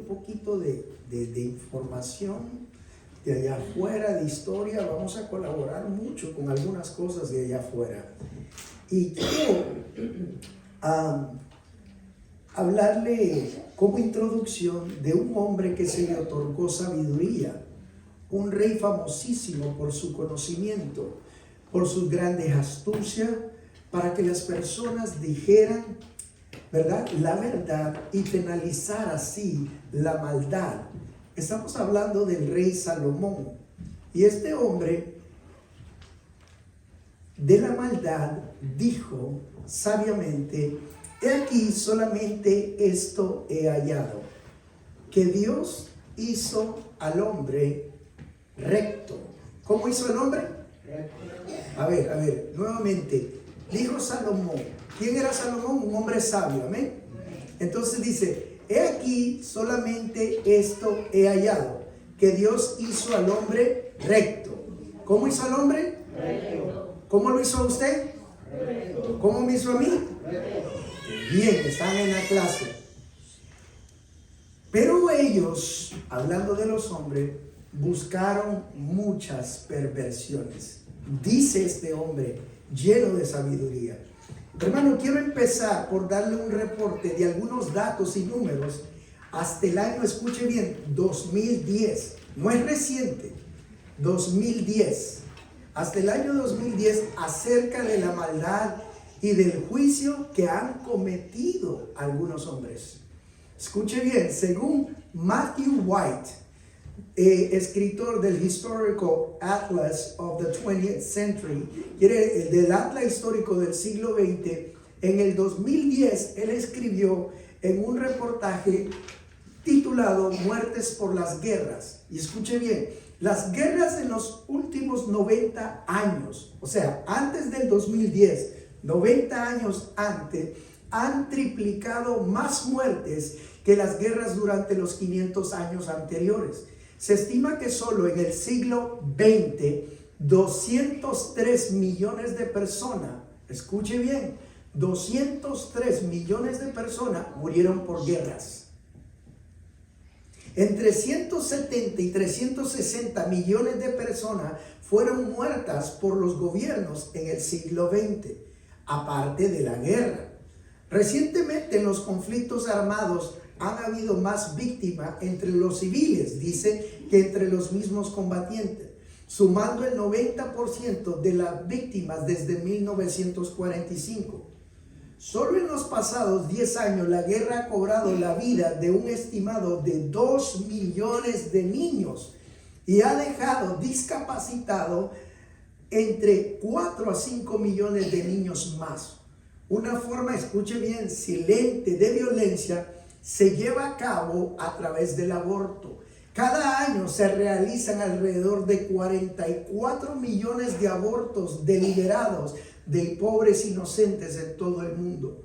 poquito de información de allá afuera, de historia. Vamos a colaborar mucho con algunas cosas de allá afuera. Y quiero hablarle como introducción de un hombre que se le otorgó sabiduría, un rey famosísimo por su conocimiento, por sus grandes astucias, para que las personas dijeran, ¿verdad?, la verdad y penalizar así la maldad. Estamos hablando del rey Salomón. Y este hombre de la maldad dijo sabiamente: he aquí solamente esto he hallado, que Dios hizo al hombre recto. ¿Cómo hizo el hombre? Recto. A ver, nuevamente. Dijo Salomón. ¿Quién era Salomón? Un hombre sabio, amén. Entonces dice: he aquí solamente esto he hallado, que Dios hizo al hombre recto. ¿Cómo hizo al hombre? Recto. ¿Cómo lo hizo a usted? Recto. ¿Cómo me hizo a mí? Recto. Bien, están en la clase. Pero ellos, hablando de los hombres, buscaron muchas perversiones. Dice este hombre, lleno de sabiduría. Hermano, quiero empezar por darle un reporte de algunos datos y números hasta el año, escuche bien, 2010. No es reciente, 2010. Hasta el año 2010, acerca de la maldad y del juicio que han cometido algunos hombres. Escuche bien, según Matthew White, escritor del Historical Atlas of the 20th Century, del Atlas histórico del siglo XX, en el 2010 él escribió en un reportaje titulado Muertes por las guerras. Y escuche bien, las guerras en los últimos 90 años, o sea, antes del 2010, 90 años antes, han triplicado más muertes que las guerras durante los 500 años anteriores. Se estima que solo en el siglo XX, 203 millones de personas, escuche bien, 203 millones de personas murieron por guerras. Entre 170 y 360 millones de personas fueron muertas por los gobiernos en el siglo XX, aparte de la guerra. Recientemente en los conflictos armados han habido más víctimas entre los civiles, dice, que entre los mismos combatientes, sumando el 90% de las víctimas desde 1945. Solo en los pasados 10 años la guerra ha cobrado la vida de un estimado de 2 millones de niños y ha dejado discapacitado entre 4 a 5 millones de niños más. Una forma, escuche bien, silente de violencia se lleva a cabo a través del aborto. Cada año se realizan alrededor de 44 millones de abortos deliberados de pobres inocentes en todo el mundo.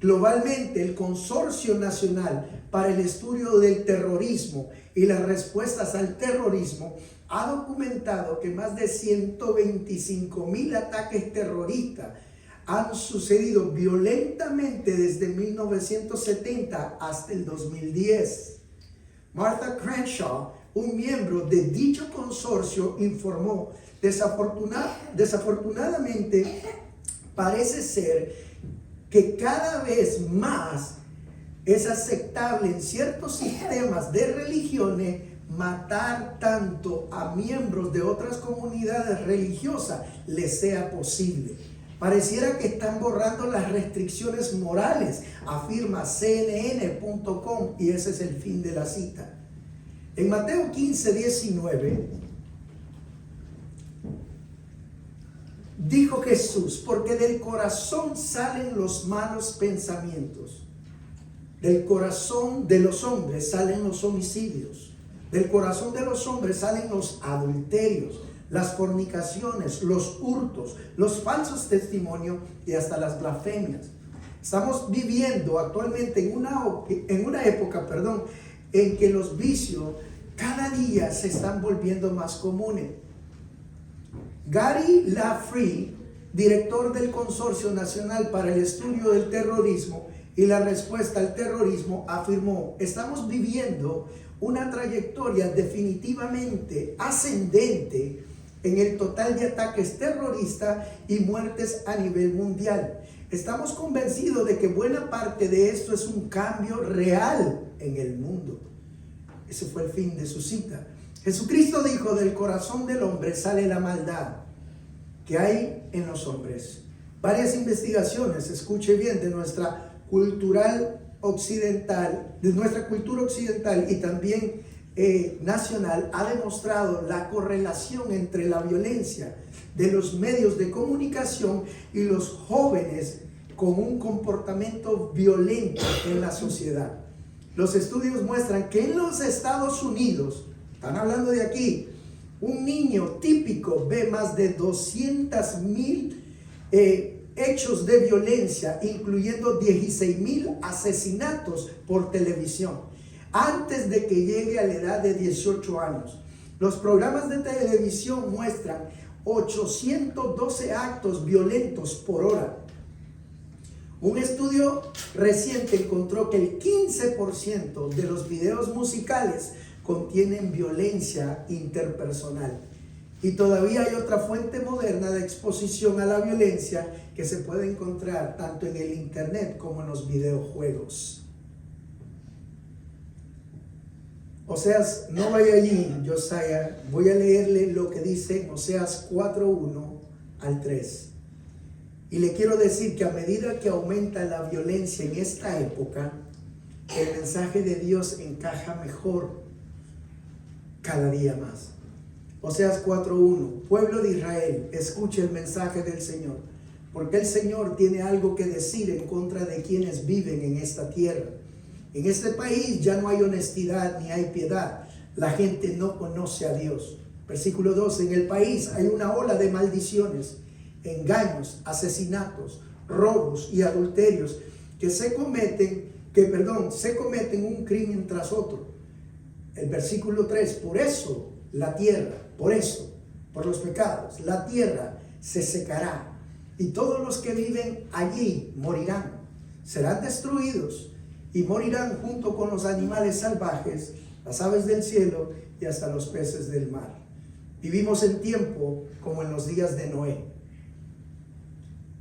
Globalmente, el Consorcio Nacional para el Estudio del Terrorismo y las Respuestas al Terrorismo ha documentado que más de 125,000 ataques terroristas han sucedido violentamente desde 1970 hasta el 2010. Martha Crenshaw, un miembro de dicho consorcio, informó: desafortunadamente parece ser que cada vez más es aceptable en ciertos sistemas de religiones matar tanto a miembros de otras comunidades religiosas les sea posible. Pareciera que están borrando las restricciones morales, afirma CNN.com, y ese es el fin de la cita. En Mateo 15:19 dijo Jesús: porque del corazón salen los malos pensamientos, del corazón de los hombres salen los homicidios, del corazón de los hombres salen los adulterios, las fornicaciones, los hurtos, los falsos testimonios y hasta las blasfemias. Estamos viviendo actualmente en una época en que los vicios cada día se están volviendo más comunes. Gary Lafree, director del Consorcio Nacional para el Estudio del Terrorismo, y la respuesta al terrorismo, afirmó: estamos viviendo una trayectoria definitivamente ascendente en el total de ataques terroristas y muertes a nivel mundial. Estamos convencidos de que buena parte de esto es un cambio real en el mundo. Ese fue el fin de su cita. Jesucristo dijo: del corazón del hombre sale la maldad que hay en los hombres. Varias investigaciones, escuche bien, de nuestra cultura occidental y también nacional, ha demostrado la correlación entre la violencia de los medios de comunicación y los jóvenes con un comportamiento violento en la sociedad. Los estudios muestran que en los Estados Unidos, están hablando de aquí, un niño típico ve más de 200,000 hechos de violencia, incluyendo 16,000 asesinatos por televisión, antes de que llegue a la edad de 18 años. Los programas de televisión muestran 812 actos violentos por hora. Un estudio reciente encontró que el 15% de los videos musicales contienen violencia interpersonal. Y todavía hay otra fuente moderna de exposición a la violencia que se puede encontrar tanto en el internet como en los videojuegos. Oseas, no vaya allí, Josiah, voy a leerle lo que dice Oseas 4:1 al 3. Y le quiero decir que a medida que aumenta la violencia en esta época, el mensaje de Dios encaja mejor cada día más. Oseas 4:1. Pueblo de Israel, escuche el mensaje del Señor, porque el Señor tiene algo que decir en contra de quienes viven en esta tierra. En este país ya no hay honestidad ni hay piedad. La gente no conoce a Dios. Versículo 2. En el país hay una ola de maldiciones, engaños, asesinatos, robos y adulterios se cometen un crimen tras otro. El versículo 3. Por eso la tierra, por los pecados, la tierra se secará y todos los que viven allí morirán, serán destruidos y morirán junto con los animales salvajes, las aves del cielo y hasta los peces del mar. Vivimos en tiempo como en los días de Noé.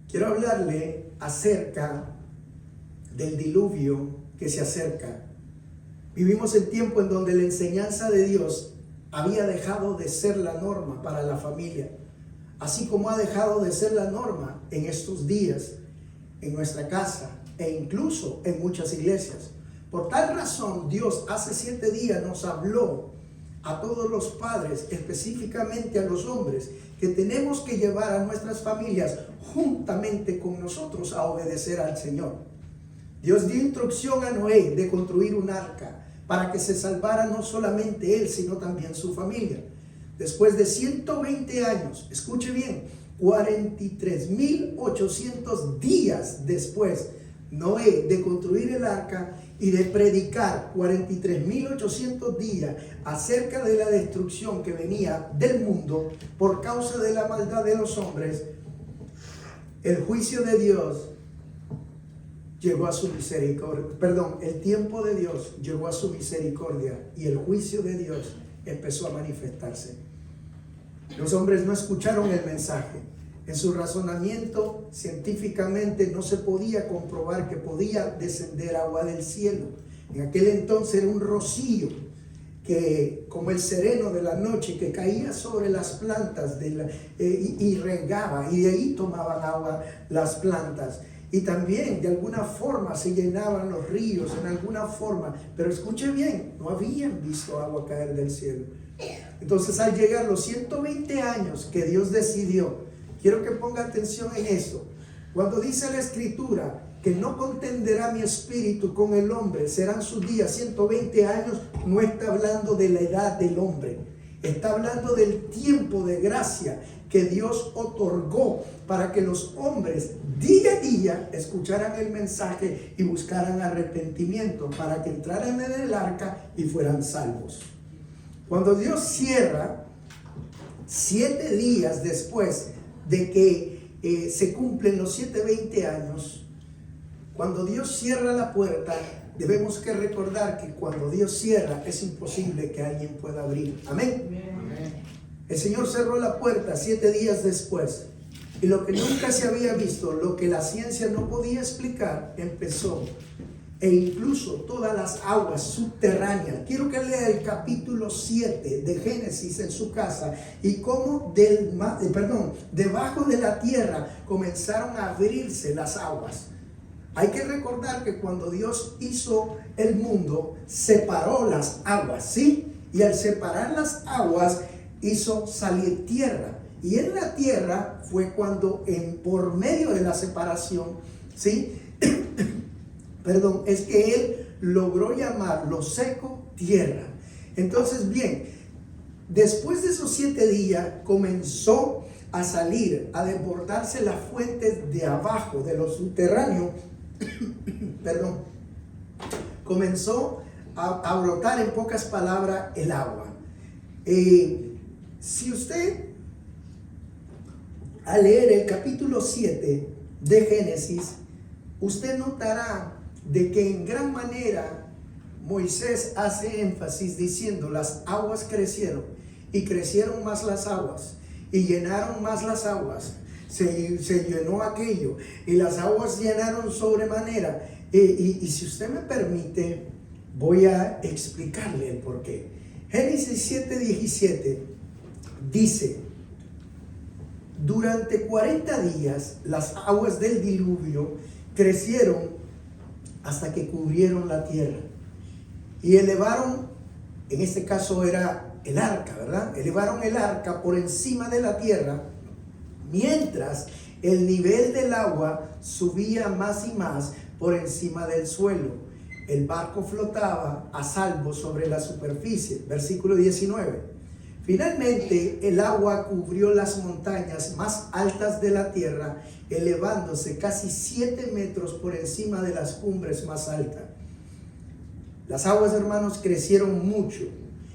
Quiero hablarle acerca del diluvio que se acerca. Vivimos en tiempo en donde la enseñanza de Dios había dejado de ser la norma para la familia, así como ha dejado de ser la norma en estos días en nuestra casa e incluso en muchas iglesias. Por tal razón, Dios hace 7 días nos habló a todos los padres, específicamente a los hombres, que tenemos que llevar a nuestras familias juntamente con nosotros a obedecer al Señor. Dios dio instrucción a Noé de construir un arca para que se salvara no solamente él, sino también su familia. Después de 120 años, escuche bien, 43,800 días después, Noé de construir el arca y de predicar 43,800 días acerca de la destrucción que venía del mundo por causa de la maldad de los hombres, el juicio de Dios llegó a su misericordia, el tiempo de Dios llegó a su misericordia y el juicio de Dios empezó a manifestarse. Los hombres no escucharon el mensaje. En su razonamiento, científicamente no se podía comprobar que podía descender agua del cielo. En aquel entonces era un rocío que, como el sereno de la noche, que caía sobre las plantas y regaba, y de ahí tomaban agua las plantas. Y también de alguna forma se llenaban los ríos, en alguna forma. Pero escuche bien, no habían visto agua caer del cielo. Entonces, al llegar los 120 años que Dios decidió, quiero que ponga atención en esto. Cuando dice la Escritura que no contenderá mi espíritu con el hombre, serán sus días 120 años, no está hablando de la edad del hombre. Está hablando del tiempo de gracia que Dios otorgó para que los hombres día a día escucharan el mensaje y buscaran arrepentimiento, para que entraran en el arca y fueran salvos. Cuando Dios cierra 7 días después de que se cumplen los 720 años, Cuando Dios cierra la puerta, debemos que recordar que cuando Dios cierra es imposible que alguien pueda abrir. Amén. Amén. El Señor cerró la puerta 7 días después, y lo que nunca se había visto, lo que la ciencia no podía explicar, empezó. E incluso todas las aguas subterráneas. Quiero que lea el capítulo 7 de Génesis en su casa, y cómo debajo de la tierra comenzaron a abrirse las aguas. Hay que recordar que cuando Dios hizo el mundo, separó las aguas, ¿sí? Y al separar las aguas, hizo salir tierra. Y en la tierra fue cuando, por medio de la separación, ¿sí? Es que Él logró llamar lo seco tierra. Entonces, bien, después de esos 7 días, comenzó a salir, a desbordarse las fuentes de abajo, de lo subterráneo. Comenzó a brotar, en pocas palabras, el agua. Si usted, al leer el capítulo 7 de Génesis, usted notará de que en gran manera Moisés hace énfasis diciendo: las aguas crecieron, y crecieron más las aguas, y llenaron más las aguas. Se llenó aquello, y las aguas llenaron sobremanera. Y si usted me permite, voy a explicarle el porqué. Génesis 7:17 dice: durante 40 días las aguas del diluvio crecieron hasta que cubrieron la tierra, y elevaron, en este caso era el arca, ¿verdad? Elevaron el arca por encima de la tierra, mientras el nivel del agua subía más y más por encima del suelo. El barco flotaba a salvo sobre la superficie. Versículo 19. Finalmente el agua cubrió las montañas más altas de la tierra, elevándose casi 7 metros por encima de las cumbres más altas. Las aguas, hermanos, crecieron mucho.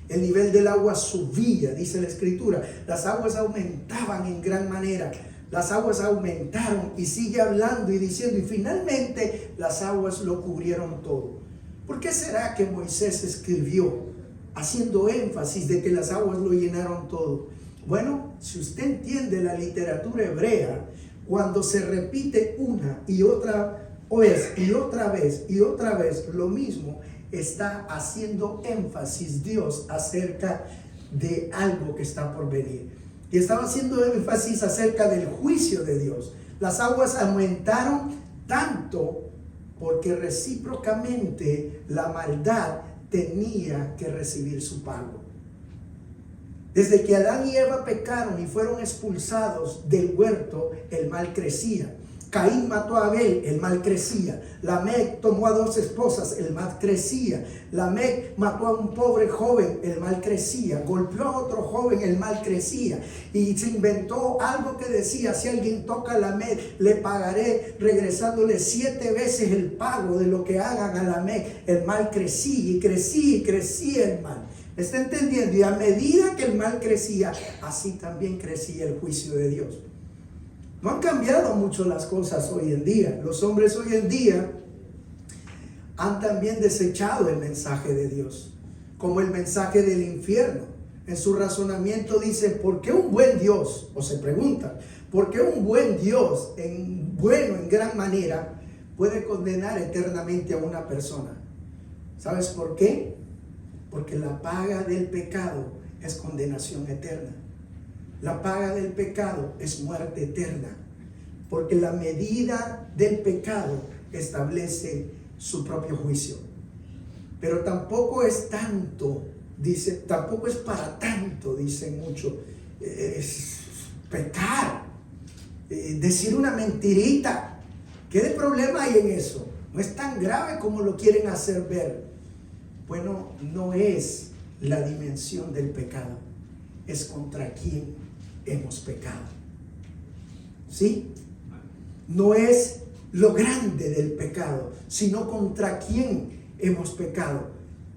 El nivel del agua subía, dice la Escritura. Las aguas aumentaban en gran manera. Las aguas aumentaron, y sigue hablando y diciendo, y finalmente las aguas lo cubrieron todo. ¿Por qué será que Moisés escribió haciendo énfasis de que las aguas lo llenaron todo? Bueno, si usted entiende la literatura hebrea, cuando se repite una y otra vez y otra vez y otra vez lo mismo, está haciendo énfasis Dios acerca de algo que está por venir. Y estaba haciendo énfasis acerca del juicio de Dios. Las aguas aumentaron tanto porque recíprocamente la maldad tenía que recibir su pago. Desde que Adán y Eva pecaron y fueron expulsados del huerto, el mal crecía. Caín mató a Abel, el mal crecía. Lamec tomó a 2 esposas, el mal crecía. Lamec mató a un pobre joven, el mal crecía. Golpeó a otro joven, el mal crecía. Y se inventó algo que decía: si alguien toca a Lamec, le pagaré regresándole 7 veces el pago de lo que hagan a Lamec. El mal crecía y crecía y crecía el mal. ¿Me está entendiendo? Y a medida que el mal crecía, así también crecía el juicio de Dios. No han cambiado mucho las cosas hoy en día. Los hombres hoy en día han también desechado el mensaje de Dios, como el mensaje del infierno. En su razonamiento dicen: ¿por qué un buen Dios? O se preguntan: ¿por qué un buen Dios, en gran manera, puede condenar eternamente a una persona? ¿Sabes por qué? Porque la paga del pecado es condenación eterna. La paga del pecado es muerte eterna, porque la medida del pecado establece su propio juicio. Pero tampoco es tanto, tampoco es para tanto, dicen muchos. Es pecar, decir una mentirita. ¿Qué de problema hay en eso? No es tan grave como lo quieren hacer ver. Bueno, no es la dimensión del pecado, es contra quién hemos pecado. ¿Sí? No es lo grande del pecado, sino contra quién hemos pecado.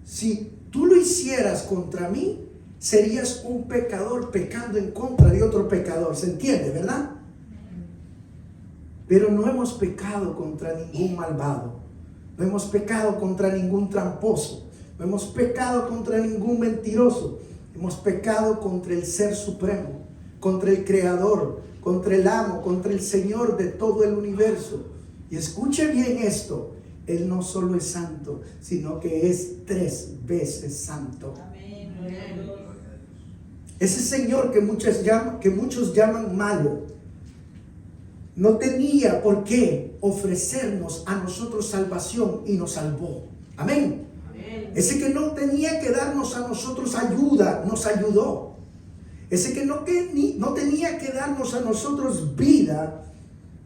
Si tú lo hicieras contra mí, serías un pecador pecando en contra de otro pecador. ¿Se entiende, verdad? Pero no hemos pecado contra ningún malvado, no hemos pecado contra ningún tramposo, no hemos pecado contra ningún mentiroso. Hemos pecado contra el Ser Supremo, contra el Creador, contra el Amo, contra el Señor de todo el universo. Y escuche bien esto, Él no solo es santo, sino que es 3 veces santo. Amén. Ese Señor que muchos llaman malo, no tenía por qué ofrecernos a nosotros salvación y nos salvó. Amén. Ese que no tenía que darnos a nosotros ayuda, nos ayudó. Ese que no tenía que darnos a nosotros vida,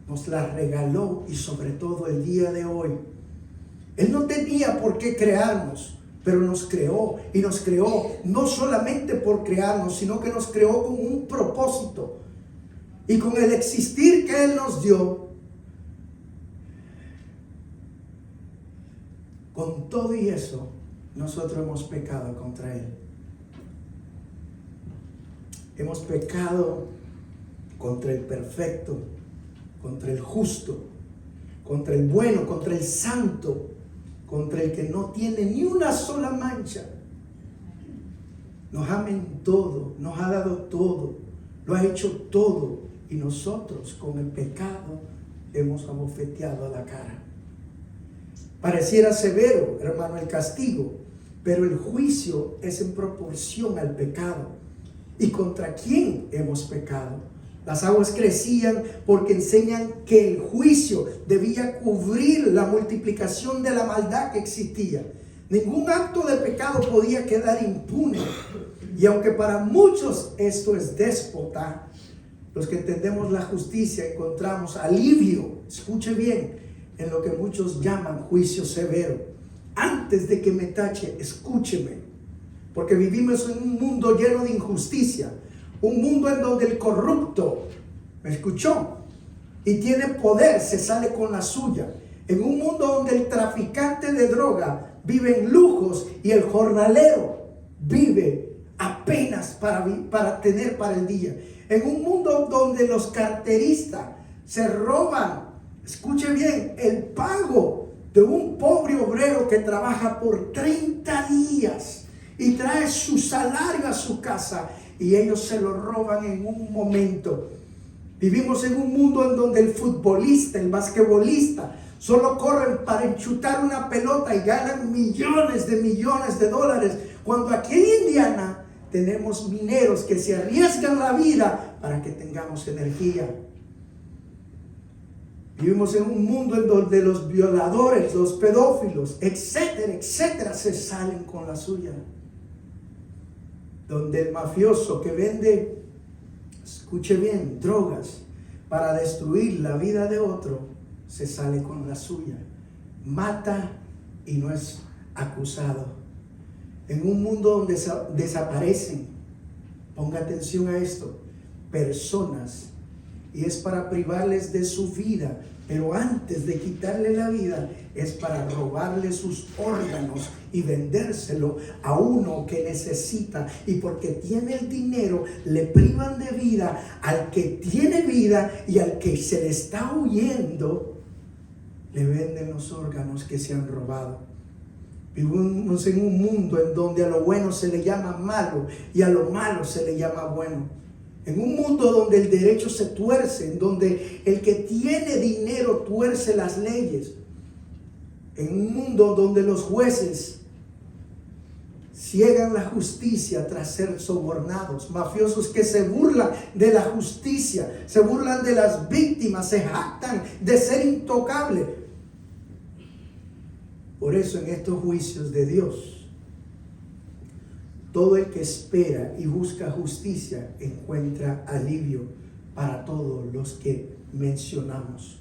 nos la regaló. Y sobre todo el día de hoy, Él no tenía por qué crearnos, pero nos creó. Y nos creó no solamente por crearnos, sino que nos creó con un propósito. Y con el existir que Él nos dio, con todo y eso, nosotros hemos pecado contra Él. Hemos pecado contra el perfecto, contra el justo, contra el bueno, contra el santo, contra el que no tiene ni una sola mancha. Nos ama en todo, nos ha dado todo, lo ha hecho todo, y nosotros con el pecado hemos abofeteado a la cara. Pareciera severo, hermano, el castigo, pero el juicio es en proporción al pecado. ¿Y contra quién hemos pecado? Las aguas crecían porque enseñan que el juicio debía cubrir la multiplicación de la maldad que existía. Ningún acto de pecado podía quedar impune. Y aunque para muchos esto es déspota, los que entendemos la justicia encontramos alivio, escuche bien, en lo que muchos llaman juicio severo. Antes de que me tache, escúcheme, porque vivimos en un mundo lleno de injusticia, un mundo en donde el corrupto, ¿me escuchó?, y tiene poder, se sale con la suya, en un mundo donde el traficante de droga vive en lujos y el jornalero vive apenas para tener para el día, en un mundo donde los carteristas se roban, escuche bien, el pago de un pobre obrero que trabaja por 30 días y trae su salario a su casa y ellos se lo roban en un momento. Vivimos en un mundo en donde el futbolista, el basquetbolista, solo corren para enchutar una pelota y ganan millones de dólares, cuando aquí en Indiana tenemos mineros que se arriesgan la vida para que tengamos energía. Vivimos en un mundo en donde los violadores, los pedófilos, etcétera, etcétera, se salen con la suya. Donde el mafioso que vende, escuche bien, drogas para destruir la vida de otro, se sale con la suya. Mata y no es acusado. En un mundo donde desaparecen, ponga atención a esto, personas, y es para privarles de su vida, pero antes de quitarle la vida es para robarle sus órganos y vendérselo a uno que necesita, y porque tiene el dinero le privan de vida al que tiene vida, y al que se le está huyendo le venden los órganos que se han robado. Vivimos en un mundo en donde a lo bueno se le llama malo y a lo malo se le llama bueno. En un mundo donde el derecho se tuerce, en donde el que tiene dinero tuerce las leyes. En un mundo donde los jueces ciegan la justicia tras ser sobornados. Mafiosos que se burlan de la justicia, se burlan de las víctimas, se jactan de ser intocables. Por eso en estos juicios de Dios, todo el que espera y busca justicia encuentra alivio para todos los que mencionamos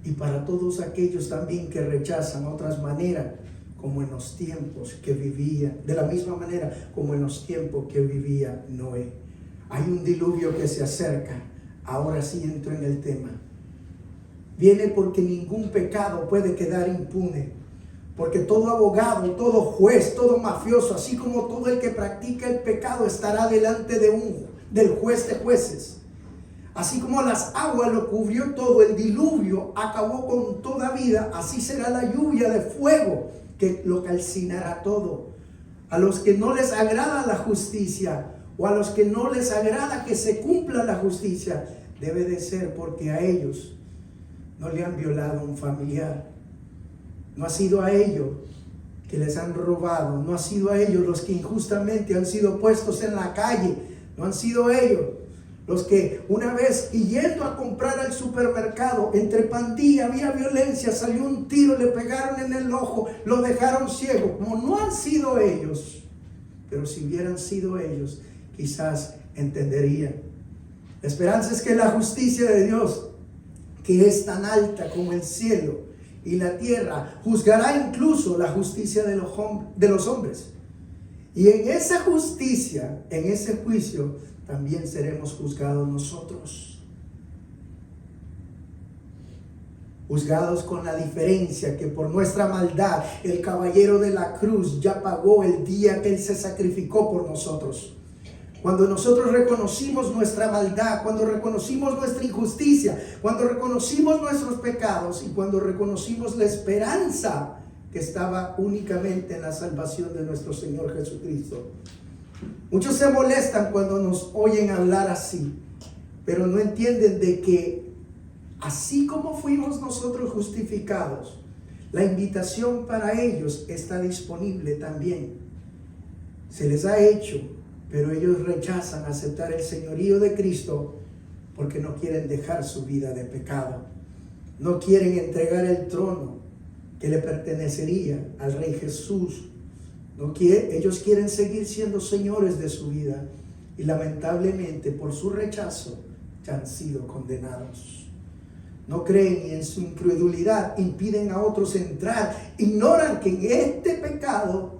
y para todos aquellos también que rechazan otras maneras, como en los tiempos que vivía, de la misma manera como en los tiempos que vivía Noé. Hay un diluvio que se acerca. Ahora sí entro en el tema. Viene porque ningún pecado puede quedar impune. Porque todo abogado, todo juez, todo mafioso, así como todo el que practica el pecado, estará delante del juez de jueces. Así como las aguas lo cubrió todo, el diluvio acabó con toda vida, así será la lluvia de fuego que lo calcinará todo. A los que no les agrada la justicia, o a los que no les agrada que se cumpla la justicia, debe de ser porque a ellos no le han violado un familiar. No ha sido a ellos que les han robado, no ha sido a ellos los que injustamente han sido puestos en la calle, no han sido ellos los que una vez yendo a comprar al supermercado, entre pandilla había violencia, salió un tiro, le pegaron en el ojo, lo dejaron ciego. Como no han sido ellos, pero si hubieran sido ellos, quizás entenderían. La esperanza es que la justicia de Dios, que es tan alta como el cielo y la tierra, juzgará incluso la justicia de los hombres. Y en esa justicia, en ese juicio, también seremos juzgados nosotros. Juzgados con la diferencia que por nuestra maldad el caballero de la cruz ya pagó el día que Él se sacrificó por nosotros. Cuando nosotros reconocimos nuestra maldad, cuando reconocimos nuestra injusticia, cuando reconocimos nuestros pecados y cuando reconocimos la esperanza que estaba únicamente en la salvación de nuestro Señor Jesucristo. Muchos se molestan cuando nos oyen hablar así, pero no entienden de que así como fuimos nosotros justificados, la invitación para ellos está disponible también. Se les ha hecho, pero ellos rechazan aceptar el señorío de Cristo porque no quieren dejar su vida de pecado. No quieren entregar el trono que le pertenecería al Rey Jesús. Ellos quieren seguir siendo señores de su vida y lamentablemente por su rechazo ya han sido condenados. No creen y en su incredulidad impiden a otros entrar. Ignoran que en este pecado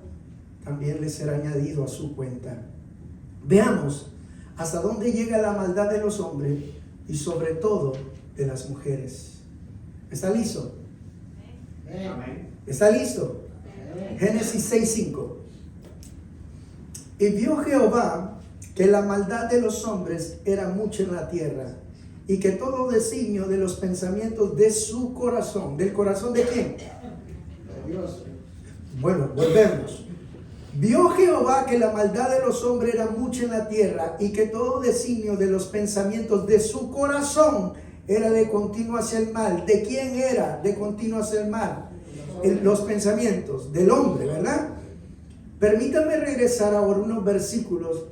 también les será añadido a su cuenta. Veamos hasta dónde llega la maldad de los hombres y sobre todo de las mujeres. ¿Está listo? Amén. ¿Está listo? Génesis 6:5. Y vio Jehová que la maldad de los hombres era mucha en la tierra, y que todo designio de los pensamientos de su corazón. ¿Del corazón de quién? De Dios. Bueno, volvemos. Vio Jehová que la maldad de los hombres era mucha en la tierra, y que todo designio de los pensamientos de su corazón era de continuo hacia el mal. ¿De quién era de continuo hacia el mal? Los pensamientos del hombre, ¿verdad? Permítanme regresar ahora unos versículos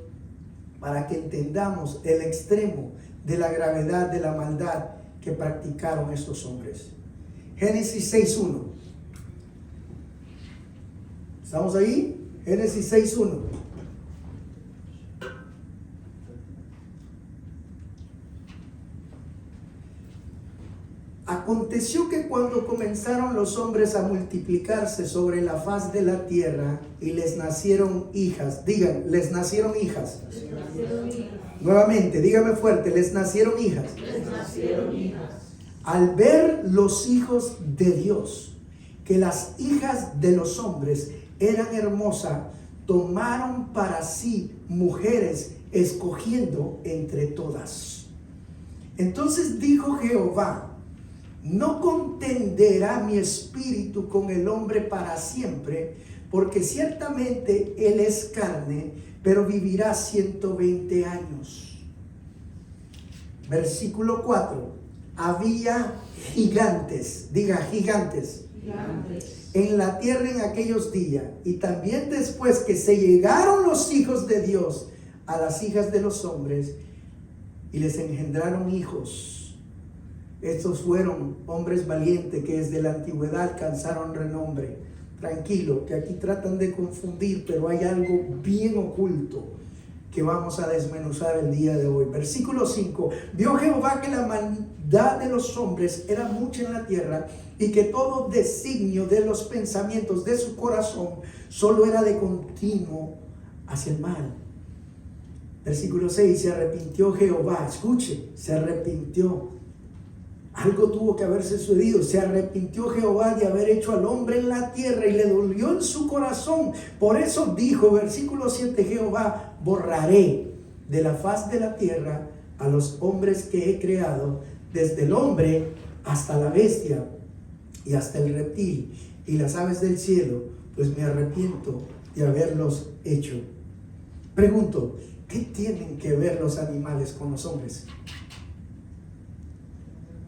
para que entendamos el extremo de la gravedad de la maldad que practicaron estos hombres. Génesis 6:1. ¿Estamos ahí? Génesis 6:1. Aconteció que cuando comenzaron los hombres a multiplicarse sobre la faz de la tierra y les nacieron hijas, digan, les nacieron hijas. Les nacieron hijas. Nuevamente, dígame fuerte, les nacieron hijas. Les nacieron hijas. Al ver los hijos de Dios que las hijas de los hombres eran hermosas, tomaron para sí mujeres, escogiendo entre todas. Entonces dijo Jehová: no contenderá mi espíritu con el hombre para siempre, porque ciertamente él es carne, pero vivirá 120 años. Versículo 4. Había gigantes, diga gigantes, en la tierra en aquellos días, y también después que se llegaron los hijos de Dios a las hijas de los hombres y les engendraron hijos. Estos fueron hombres valientes que desde la antigüedad alcanzaron renombre. Tranquilo, que aquí tratan de confundir, pero hay algo bien oculto que vamos a desmenuzar el día de hoy. Versículo 5. Vio Jehová que la maldad de los hombres era mucha en la tierra, y que todo designio de los pensamientos de su corazón solo era de continuo hacia el mal. Versículo 6. Se arrepintió Jehová. Escuche, se arrepintió. Algo tuvo que haber sucedido. Se arrepintió Jehová de haber hecho al hombre en la tierra, y le dolió en su corazón. Por eso dijo, versículo 7, Jehová: borraré de la faz de la tierra a los hombres que he creado, desde el hombre hasta la bestia y hasta el reptil y las aves del cielo, pues me arrepiento de haberlos hecho. Pregunto, ¿qué tienen que ver los animales con los hombres?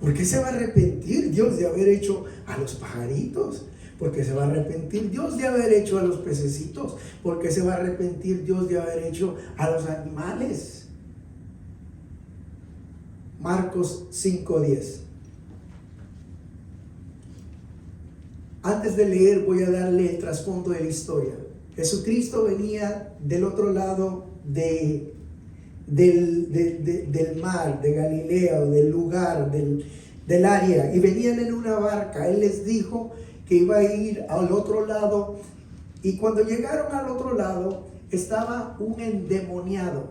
¿Por qué se va a arrepentir Dios de haber hecho a los pajaritos? ¿Por qué se va a arrepentir Dios de haber hecho a los pececitos? ¿Por qué se va a arrepentir Dios de haber hecho a los animales? Marcos 5:10. Antes de leer voy a darle el trasfondo de la historia. Jesucristo venía del otro lado del mar, de Galilea, o del lugar, del área, y venían en una barca. Él les dijo que iba a ir al otro lado, y cuando llegaron al otro lado estaba un endemoniado,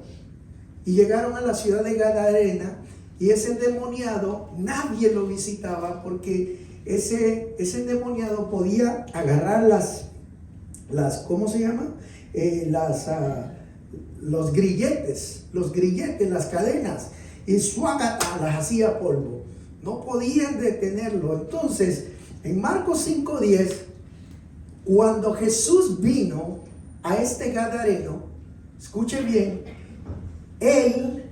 y llegaron a la ciudad de Gadarena, y ese endemoniado nadie lo visitaba, porque ese endemoniado podía agarrar las ¿cómo se llama? Los grilletes, las cadenas, y suágata, las hacía polvo. No podían detenerlo. Entonces, en Marcos 5:10, cuando Jesús vino a este gadareno, escuche bien, él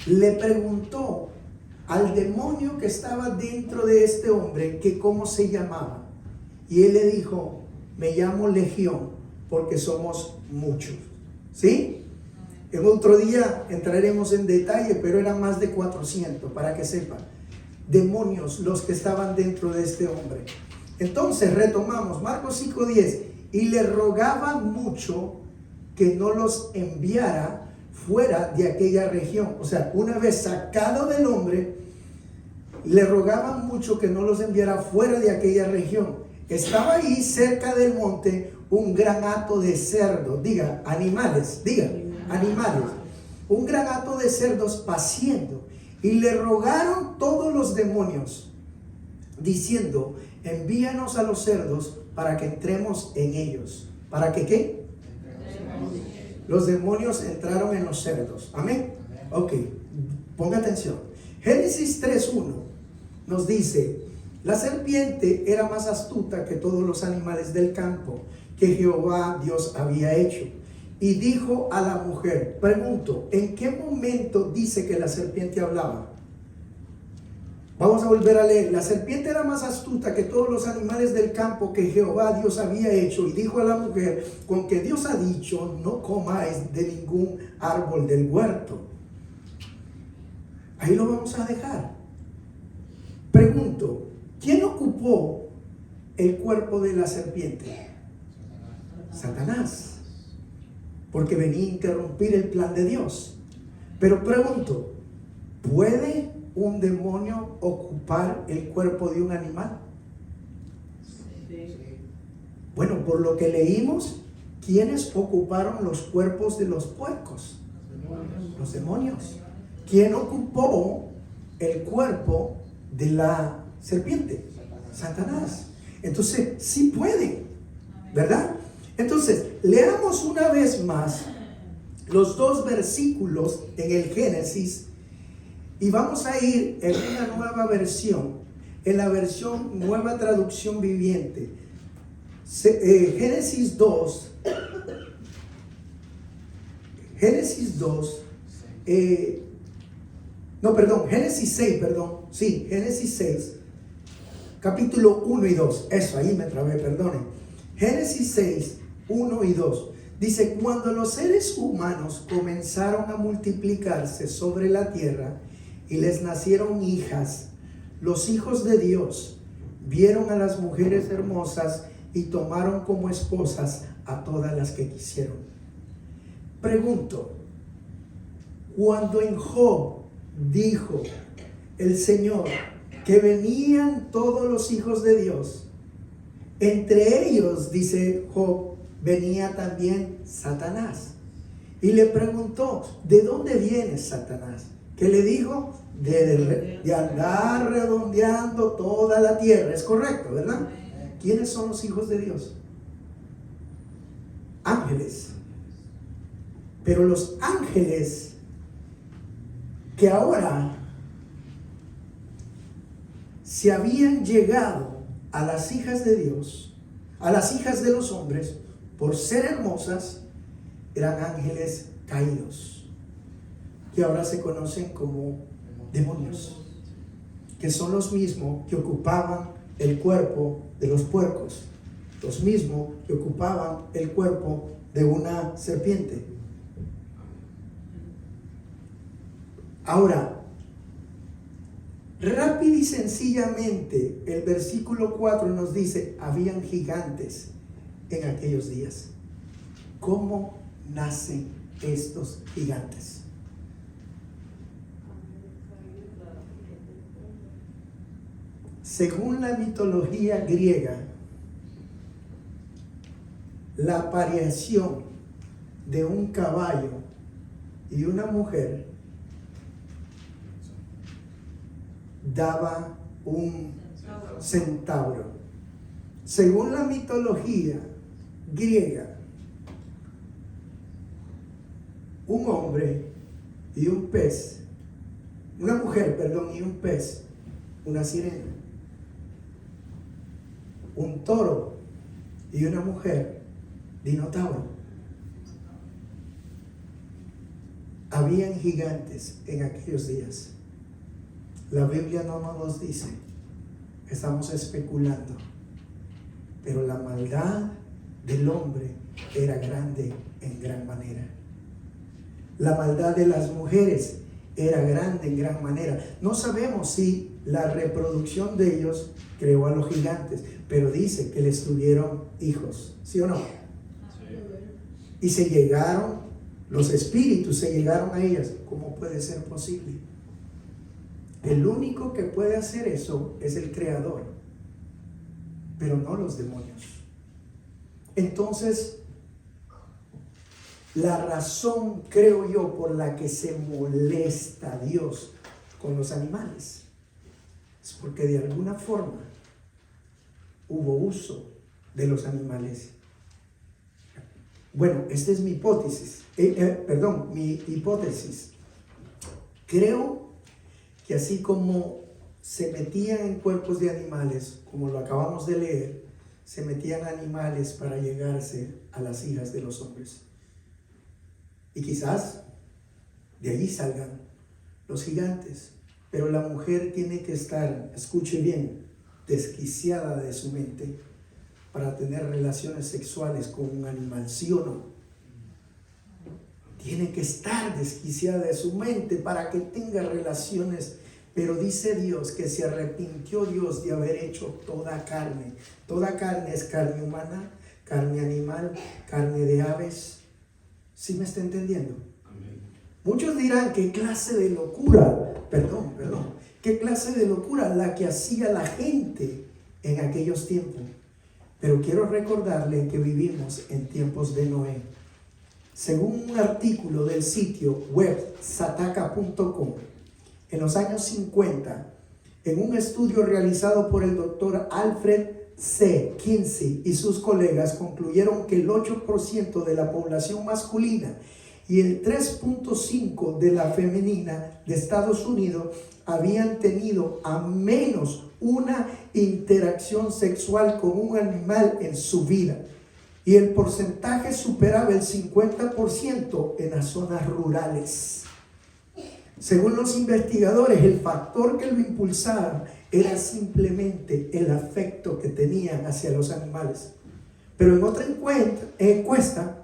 le preguntó al demonio que estaba dentro de este hombre que cómo se llamaba. Y él le dijo, me llamo Legión, porque somos muchos. ¿Sí? En otro día entraremos en detalle, pero eran más de 400, para que sepan. Demonios los que estaban dentro de este hombre. Entonces retomamos Marcos 5:10, y le rogaban mucho que no los enviara fuera de aquella región. O sea, una vez sacado del hombre, le rogaban mucho que no los enviara fuera de aquella región. Estaba ahí cerca del monte un gran hato de cerdos, animales, un gran hato de cerdos paciendo, y le rogaron todos los demonios, diciendo, envíanos a los cerdos para que entremos en ellos. ¿Para que qué? Los demonios entraron en los cerdos. Amén. Ok, ponga atención. Génesis 3:1 nos dice, la serpiente era más astuta que todos los animales del campo que Jehová Dios había hecho, y dijo a la mujer, pregunto, ¿en qué momento dice que la serpiente hablaba? Vamos a volver a leer. La serpiente era más astuta que todos los animales del campo que Jehová Dios había hecho, y dijo a la mujer, con que Dios ha dicho, no comáis de ningún árbol del huerto. Ahí lo vamos a dejar. Pregunto, ¿quién ocupó el cuerpo de la serpiente? Satanás, porque venía a interrumpir el plan de Dios. Pero pregunto, ¿puede un demonio ocupar el cuerpo de un animal? Sí. Bueno, por lo que leímos, ¿quiénes ocuparon los cuerpos de los puercos? Los demonios. ¿Quién ocupó el cuerpo de la serpiente? Satanás. Entonces, sí puede, ¿verdad? Entonces, leamos una vez más los dos versículos en el Génesis, y vamos a ir en una nueva versión, en la versión Nueva Traducción Viviente. Génesis 2, Génesis 6, capítulo 1 y 2. Eso, ahí me trabé, perdonen. Génesis 6, 1 y 2. Dice, cuando los seres humanos comenzaron a multiplicarse sobre la tierra y les nacieron hijas, los hijos de Dios vieron a las mujeres hermosas y tomaron como esposas a todas las que quisieron. Pregunto, cuando en Job dijo el Señor que venían todos los hijos de Dios, entre ellos, dice Job, venía también Satanás. Y le preguntó, ¿de dónde viene Satanás? ¿Qué le dijo? De andar redondeando toda la tierra. Es correcto, ¿verdad? ¿Quiénes son los hijos de Dios? Ángeles. Pero los ángeles que ahora se habían llegado a las hijas de Dios, a las hijas de los hombres, por ser hermosas, eran ángeles caídos, que ahora se conocen como demonios, que son los mismos que ocupaban el cuerpo de los puercos, los mismos que ocupaban el cuerpo de una serpiente. Ahora, rápido y sencillamente, el versículo 4 nos dice, habían gigantes en aquellos días. ¿Cómo nacen estos gigantes? Según la mitología griega, la aparición de un caballo y una mujer daba un centauro. Según la mitología griega, un hombre y un pez, una mujer, perdón, y un pez, una sirena, un toro y una mujer, dinotauro. Habían gigantes en aquellos días. La Biblia no nos dice, estamos especulando, pero la maldad del hombre era grande en gran manera. La maldad de las mujeres era grande en gran manera. No sabemos si la reproducción de ellos creó a los gigantes, pero dice que les tuvieron hijos, ¿sí o no? Sí. Y se llegaron, los espíritus se llegaron a ellas. ¿Cómo puede ser posible? El único que puede hacer eso es el Creador, pero no los demonios. Entonces, la razón, creo yo, por la que se molesta Dios con los animales es porque de alguna forma hubo uso de los animales. Bueno, esta es mi hipótesis. Mi hipótesis. Creo que así como se metían en cuerpos de animales, como lo acabamos de leer, se metían animales para llegarse a las hijas de los hombres. Y quizás de allí salgan los gigantes. Pero la mujer tiene que estar, escuche bien, desquiciada de su mente para tener relaciones sexuales con un animal, ¿sí o no? Tiene que estar desquiciada de su mente para que tenga relaciones. Pero dice Dios que se arrepintió Dios de haber hecho toda carne. Toda carne es carne humana, carne animal, carne de aves. ¿Sí me está entendiendo? Amén. Muchos dirán, ¿qué clase de locura? ¿Qué clase de locura la que hacía la gente en aquellos tiempos? Pero quiero recordarle que vivimos en tiempos de Noé. Según un artículo del sitio web sataka.com, en los años 50, en un estudio realizado por el doctor Alfred C. Kinsey y sus colegas, concluyeron que el 8% de la población masculina y el 3.5% de la femenina de Estados Unidos habían tenido a menos una interacción sexual con un animal en su vida. Y el porcentaje superaba el 50% en las zonas rurales. Según los investigadores, el factor que lo impulsaba era simplemente el afecto que tenían hacia los animales. Pero en otra encuesta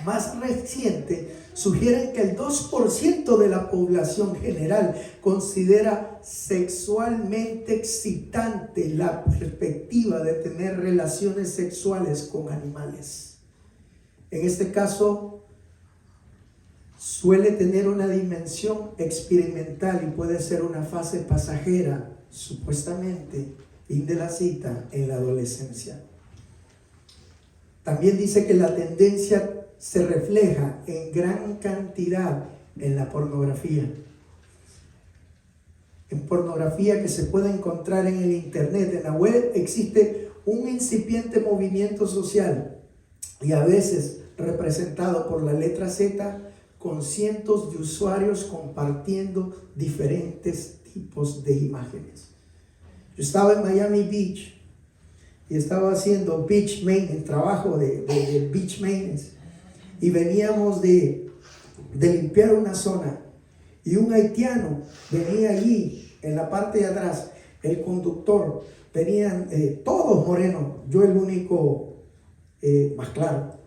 más reciente, sugieren que el 2% de la población general considera sexualmente excitante la perspectiva de tener relaciones sexuales con animales. En este caso, suele tener una dimensión experimental y puede ser una fase pasajera, supuestamente, fin de la cita en la adolescencia. También dice que la tendencia se refleja en gran cantidad en la pornografía. En pornografía que se puede encontrar en el internet, en la web, existe un incipiente movimiento social y a veces representado por la letra Z con cientos de usuarios compartiendo diferentes tipos de imágenes. Yo estaba en Miami Beach y estaba haciendo beach maintenance, trabajo de beach maintenance, y veníamos de limpiar una zona y un haitiano venía allí en la parte de atrás, el conductor, venían todos morenos, yo el único más claro.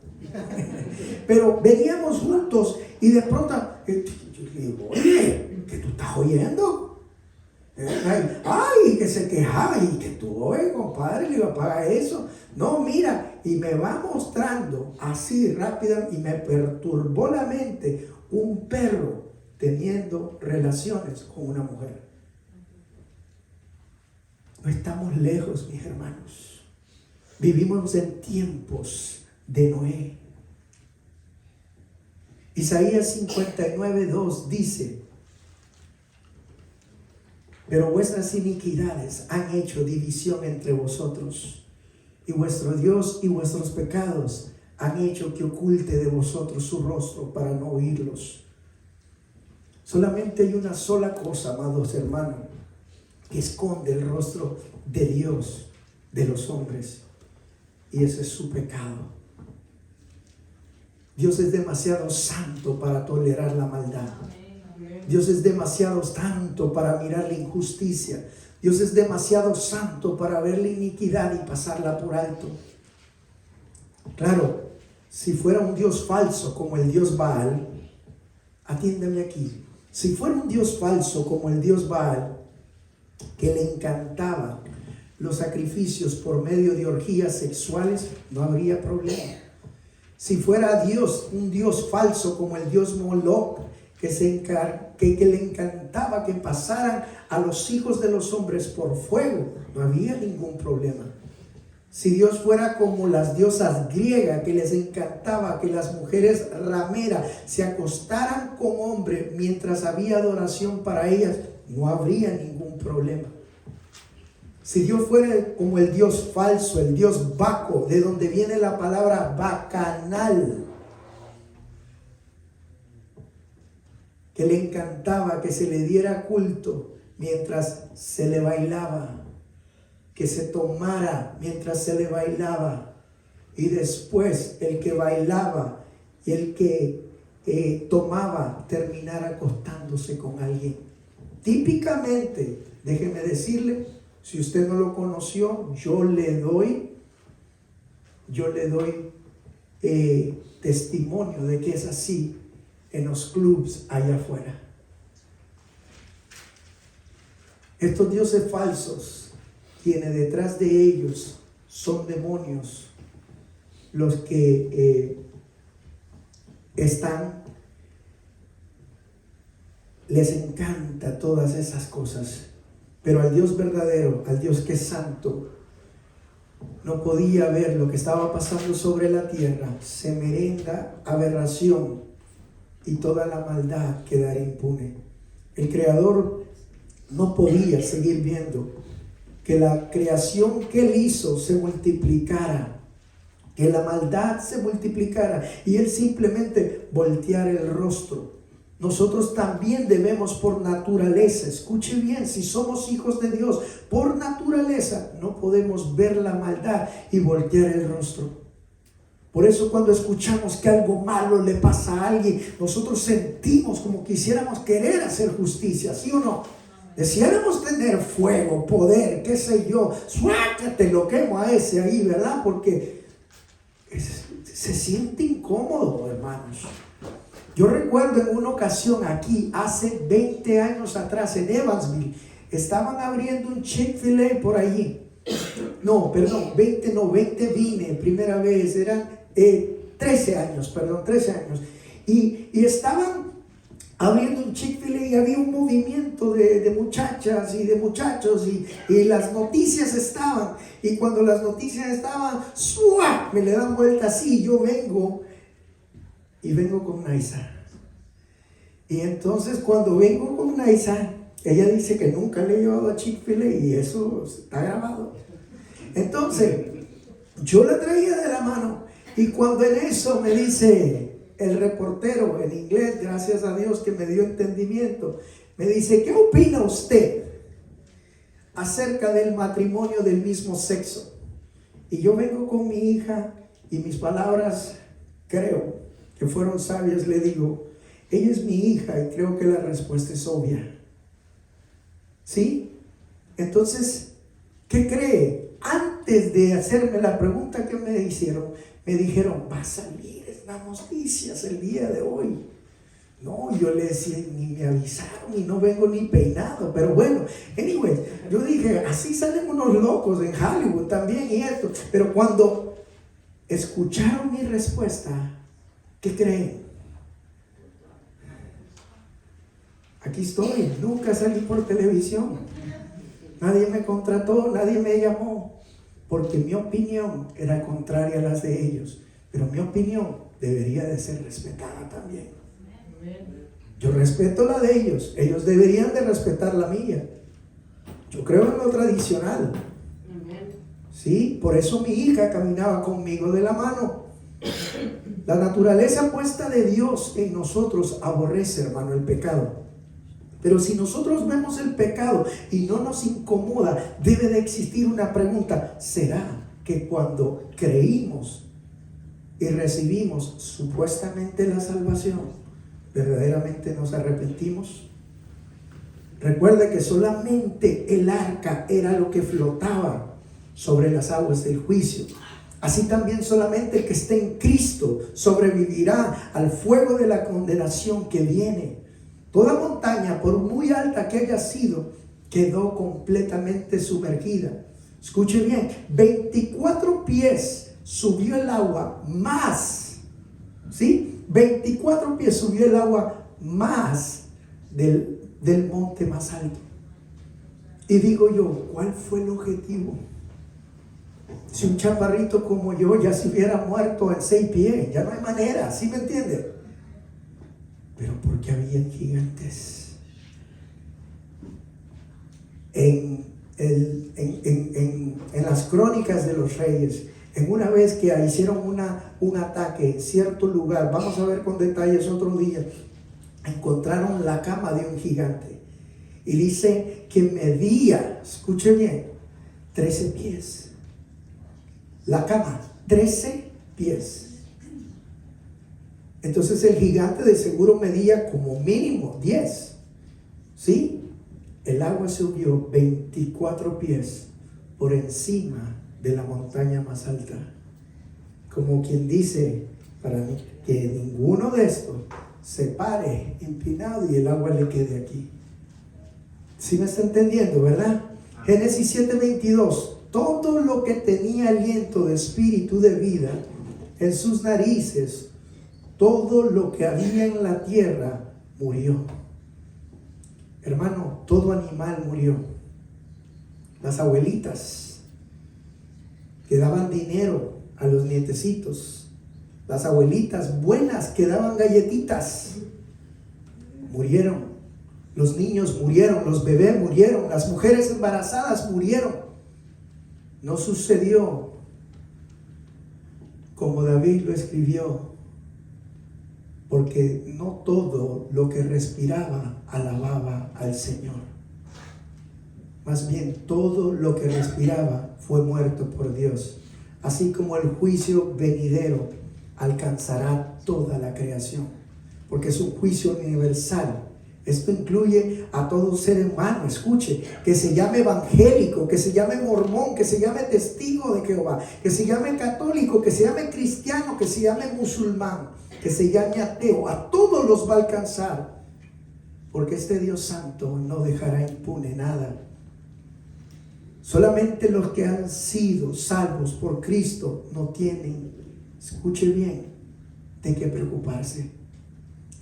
Pero veníamos juntos y de pronto yo le digo, oye, ¿qué tú estás oyendo? Ay, que se quejaba, y que tú, oye, compadre, le digo, apaga eso. No, mira, y me va mostrando así rápida, y me perturbó la mente un perro teniendo relaciones con una mujer. No estamos lejos, mis hermanos. Vivimos en tiempos de Noé. Isaías 59:2 dice: pero vuestras iniquidades han hecho división entre vosotros, y vuestro Dios y vuestros pecados han hecho que oculte de vosotros su rostro para no oírlos. Solamente hay una sola cosa, amados hermanos, que esconde el rostro de Dios de los hombres, y ese es su pecado. Dios es demasiado santo para tolerar la maldad. Dios es demasiado santo para mirar la injusticia. Dios es demasiado santo para ver la iniquidad y pasarla por alto. Claro, si fuera un Dios falso como el Dios Baal, atiéndeme aquí. Si fuera un Dios falso como el Dios Baal, que le encantaba los sacrificios por medio de orgías sexuales, no habría problema. Si fuera Dios, un Dios falso como el Dios Moloch, que le encantaba que pasaran a los hijos de los hombres por fuego, no había ningún problema. Si Dios fuera como las diosas griegas, que les encantaba que las mujeres rameras se acostaran con hombres mientras había adoración para ellas, no habría ningún problema. Si Dios fuera como el Dios falso, el Dios Baco, de donde viene la palabra bacanal, que le encantaba que se le diera culto mientras se le bailaba, que se tomara mientras se le bailaba, y después el que bailaba y el que tomaba terminara acostándose con alguien. Típicamente, déjeme decirle, si usted no lo conoció, yo le doy testimonio de que es así en los clubs allá afuera. Estos dioses falsos, quienes detrás de ellos son demonios, los que les encanta todas esas cosas. Pero al Dios verdadero, al Dios que es santo, no podía ver lo que estaba pasando sobre la tierra, semerenga aberración, y toda la maldad quedara impune. El Creador no podía seguir viendo que la creación que Él hizo se multiplicara, que la maldad se multiplicara, y Él simplemente volteara el rostro. Nosotros también debemos por naturaleza, escuche bien, si somos hijos de Dios, por naturaleza no podemos ver la maldad y voltear el rostro. Por eso cuando escuchamos que algo malo le pasa a alguien, nosotros sentimos como quisiéramos querer hacer justicia, ¿sí o no? Deseáramos tener fuego, poder, qué sé yo, suácate, lo quemo a ese ahí, ¿verdad? Porque se siente incómodo, hermanos. Yo recuerdo en una ocasión aquí, hace 20 años atrás, en Evansville, estaban abriendo un Chick-fil-A por allí. No, perdón, 20 vine, primera vez, eran 13 años. Y estaban abriendo un Chick-fil-A y había un movimiento de muchachas y de muchachos y las noticias estaban. Y cuando las noticias estaban, ¡suá!, me le dan vuelta así, yo vengo con Naisa. Y entonces cuando vengo con Naisa, ella dice que nunca le he llevado a Chick-fil-A y eso está grabado. Entonces, yo la traía de la mano y cuando en eso me dice, el reportero en inglés, gracias a Dios que me dio entendimiento, me dice: ¿qué opina usted acerca del matrimonio del mismo sexo? Y yo vengo con mi hija y mis palabras creo que fueron sabias. Le digo: ella es mi hija y creo que la respuesta es obvia. ¿Sí? Entonces, ¿qué cree? Antes de hacerme la pregunta que me hicieron, me dijeron: va a salir en las noticias el día de hoy. No, yo le decía: ni me avisaron y no vengo ni peinado. Pero bueno, anyway, yo dije: así salen unos locos en Hollywood también y esto. Pero cuando escucharon mi respuesta, ¿qué creen? Aquí estoy, nunca salí por televisión. Nadie me contrató, nadie me llamó, porque mi opinión era contraria a las de ellos. Pero mi opinión debería de ser respetada también. Yo respeto la de ellos, ellos deberían de respetar la mía. Yo creo en lo tradicional. Sí, por eso mi hija caminaba conmigo de la mano. La naturaleza puesta de Dios en nosotros aborrece, hermano, el pecado. Pero si nosotros vemos el pecado y no nos incomoda, debe de existir una pregunta: ¿será que cuando creímos y recibimos supuestamente la salvación, verdaderamente nos arrepentimos? Recuerde que solamente el arca era lo que flotaba sobre las aguas del juicio. Así también solamente el que esté en Cristo sobrevivirá al fuego de la condenación que viene. Toda montaña, por muy alta que haya sido, quedó completamente sumergida. Escuche bien, 24 pies subió el agua más, ¿sí? 24 pies subió el agua más del monte más alto. Y digo yo, ¿cuál fue el objetivo? Si un chaparrito como yo ya se hubiera muerto en 6 pies, ya no hay manera, ¿sí me entiende? Pero porque habían gigantes. En las crónicas de los reyes, en una vez que hicieron un ataque en cierto lugar, vamos a ver con detalles otro día, encontraron la cama de un gigante. Y dice que medía, escuche bien, 13 pies. La cama, 13 pies. Entonces el gigante de seguro medía como mínimo 10. ¿Sí? El agua subió 24 pies por encima de la montaña más alta. Como quien dice, para mí, que ninguno de estos se pare empinado y el agua le quede aquí. ¿Sí me está entendiendo, verdad? Génesis 7:22. Todo lo que tenía aliento de espíritu de vida en sus narices, todo lo que había en la tierra murió. Hermano, todo animal murió. Las abuelitas que daban dinero a los nietecitos, las abuelitas buenas que daban galletitas, murieron. Los niños murieron, los bebés murieron, las mujeres embarazadas murieron. No sucedió como David lo escribió, porque no todo lo que respiraba alababa al Señor. Más bien, todo lo que respiraba fue muerto por Dios. Así como el juicio venidero alcanzará toda la creación, porque es un juicio universal. Esto incluye a todo ser humano, escuche, que se llame evangélico, que se llame mormón, que se llame testigo de Jehová, que se llame católico, que se llame cristiano, que se llame musulmán, que se llame ateo. A todos los va a alcanzar, porque este Dios santo no dejará impune nada. Solamente los que han sido salvos por Cristo no tienen, escuche bien, de qué preocuparse.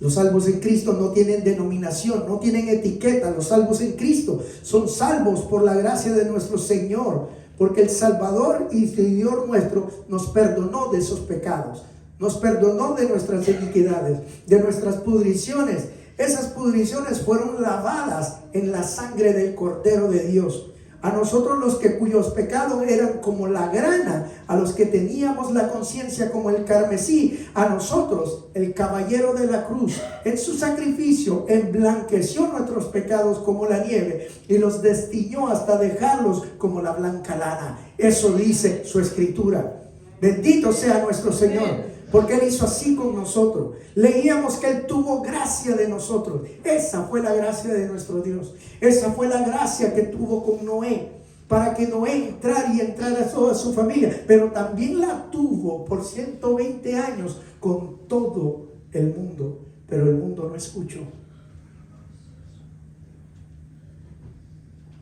Los salvos en Cristo no tienen denominación, no tienen etiqueta. Los salvos en Cristo son salvos por la gracia de nuestro Señor, porque el Salvador y Señor nuestro nos perdonó de esos pecados, nos perdonó de nuestras iniquidades, de nuestras pudriciones. Esas pudriciones fueron lavadas en la sangre del Cordero de Dios. A nosotros los que cuyos pecados eran como la grana, a los que teníamos la conciencia como el carmesí, a nosotros el caballero de la cruz en su sacrificio emblanqueció nuestros pecados como la nieve y los destiñó hasta dejarlos como la blanca lana. Eso dice su escritura. Bendito sea nuestro Señor, porque Él hizo así con nosotros. Leíamos que Él tuvo gracia de nosotros. Esa fue la gracia de nuestro Dios. Esa fue la gracia que tuvo con Noé, para que Noé entrara y entrara toda su familia. Pero también la tuvo por 120 años con todo el mundo. Pero el mundo no escuchó.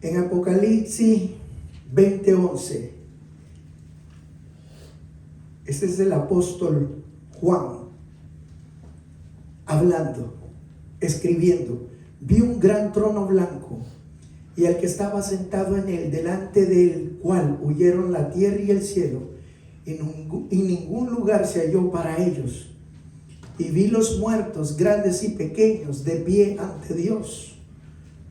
En Apocalipsis 20:11, este es el apóstol Juan hablando, escribiendo. Vi un gran trono blanco y al que estaba sentado en él, delante del cual huyeron la tierra y el cielo, y ningún lugar se halló para ellos. Y vi los muertos, grandes y pequeños, de pie ante Dios.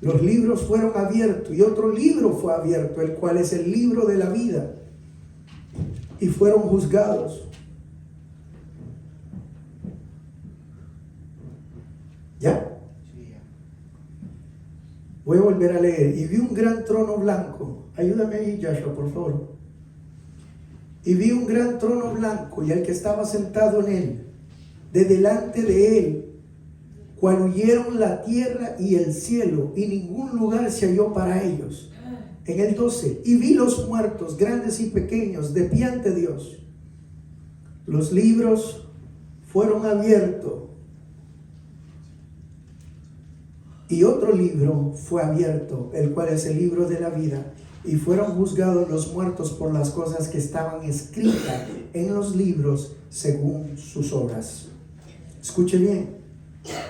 Los libros fueron abiertos y otro libro fue abierto, el cual es el libro de la vida. Y fueron juzgados. ¿Ya? Voy a volver a leer. Y vi un gran trono blanco. Ayúdame ahí, Joshua, por favor. Y vi un gran trono blanco y al que estaba sentado en él, de delante de él, cual huyeron la tierra y el cielo, y ningún lugar se halló para ellos. En el 12, y vi los muertos, grandes y pequeños, de pie ante Dios. Los libros fueron abiertos. Y otro libro fue abierto, el cual es el libro de la vida. Y fueron juzgados los muertos por las cosas que estaban escritas en los libros según sus obras. Escuche bien.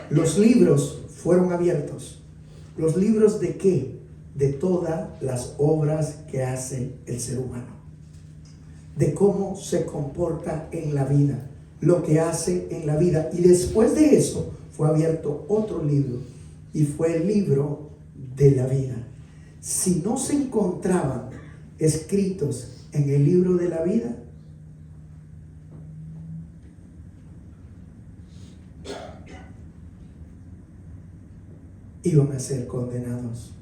Los libros fueron abiertos. ¿Los libros de qué? De todas las obras que hace el ser humano. De cómo se comporta en la vida. Lo que hace en la vida. Y después de eso fue abierto otro libro. Y fue el libro de la vida. Si no se encontraban escritos en el libro de la vida, iban a ser condenados.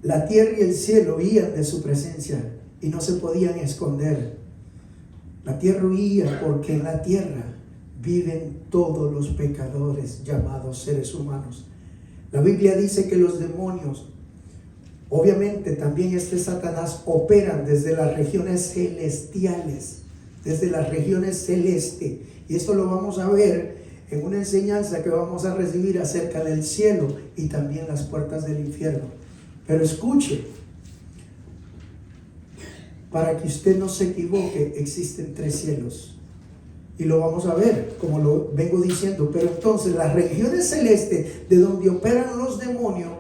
La tierra y el cielo huían de su presencia y no se podían esconder. La tierra huía porque en la tierra viven todos los pecadores llamados seres humanos. La Biblia dice que los demonios, obviamente también Satanás, operan desde las regiones celestiales, desde las regiones celestes. Y esto lo vamos a ver en una enseñanza que vamos a recibir acerca del cielo y también las puertas del infierno. Pero escuche, para que usted no se equivoque, existen 3 cielos. Y lo vamos a ver, como lo vengo diciendo. Pero entonces las regiones celestes, de donde operan los demonios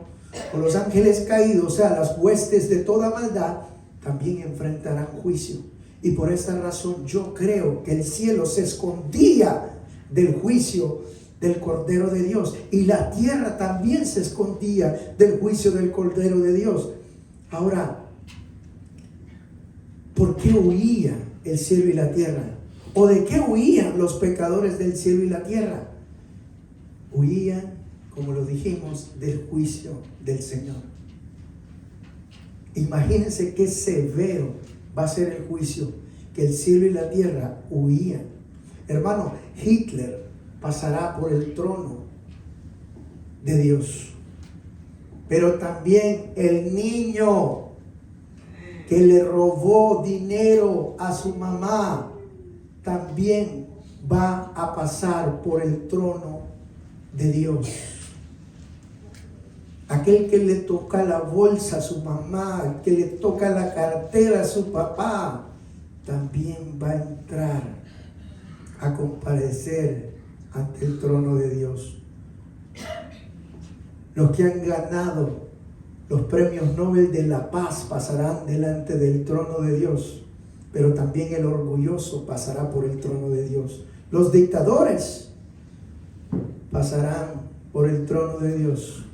o los ángeles caídos, o sea, las huestes de toda maldad, también enfrentarán juicio. Y por esta razón yo creo que el cielo se escondía del juicio del Cordero de Dios, y la tierra también se escondía del juicio del Cordero de Dios. Ahora, ¿por qué huía el cielo y la tierra? ¿O de qué huían los pecadores del cielo y la tierra? Huían, como lo dijimos, del juicio del Señor. Imagínense qué severo va a ser el juicio, que el cielo y la tierra huían. Hermano, Hitler pasará por el trono de Dios. Pero también el niño que le robó dinero a su mamá también va a pasar por el trono de Dios. Aquel que le toca la bolsa a su mamá, que le toca la cartera a su papá, también va a entrar a comparecer ante el trono de Dios. Los que han ganado los premios Nobel de la Paz pasarán delante del trono de Dios, pero también el orgulloso pasará por el trono de Dios. Los dictadores pasarán por el trono de Dios,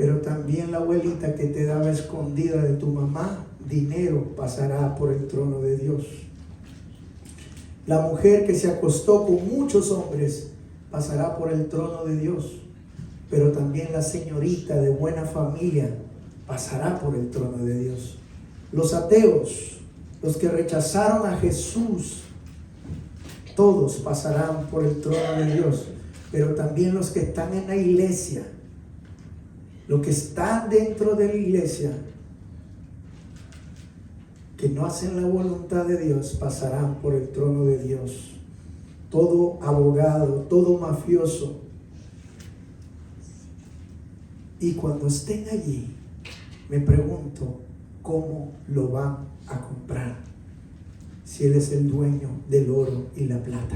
Pero también la abuelita que te daba escondida de tu mamá dinero pasará por el trono de Dios. La mujer que se acostó con muchos hombres pasará por el trono de Dios. Pero también la señorita de buena familia pasará por el trono de Dios. Los ateos, los que rechazaron a Jesús, todos pasarán por el trono de Dios. Pero también los que están en la iglesia, los que están dentro de la iglesia, que no hacen la voluntad de Dios, pasarán por el trono de Dios. Todo abogado, todo mafioso. Y cuando estén allí, me pregunto, ¿cómo lo van a comprar? Si Él es el dueño del oro y la plata.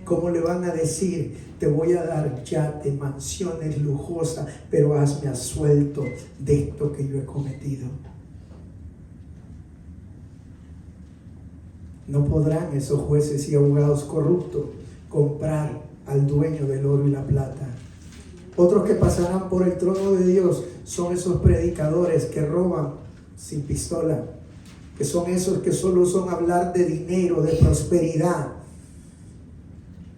¿Cómo le van a decir, te voy a dar yate, mansiones lujosas, pero hazme a suelto de esto que yo he cometido? No podrán esos jueces y abogados corruptos comprar al dueño del oro y la plata. Otros que pasarán por el trono de Dios son esos predicadores que roban sin pistola, que son esos que solo son hablar de dinero, de prosperidad,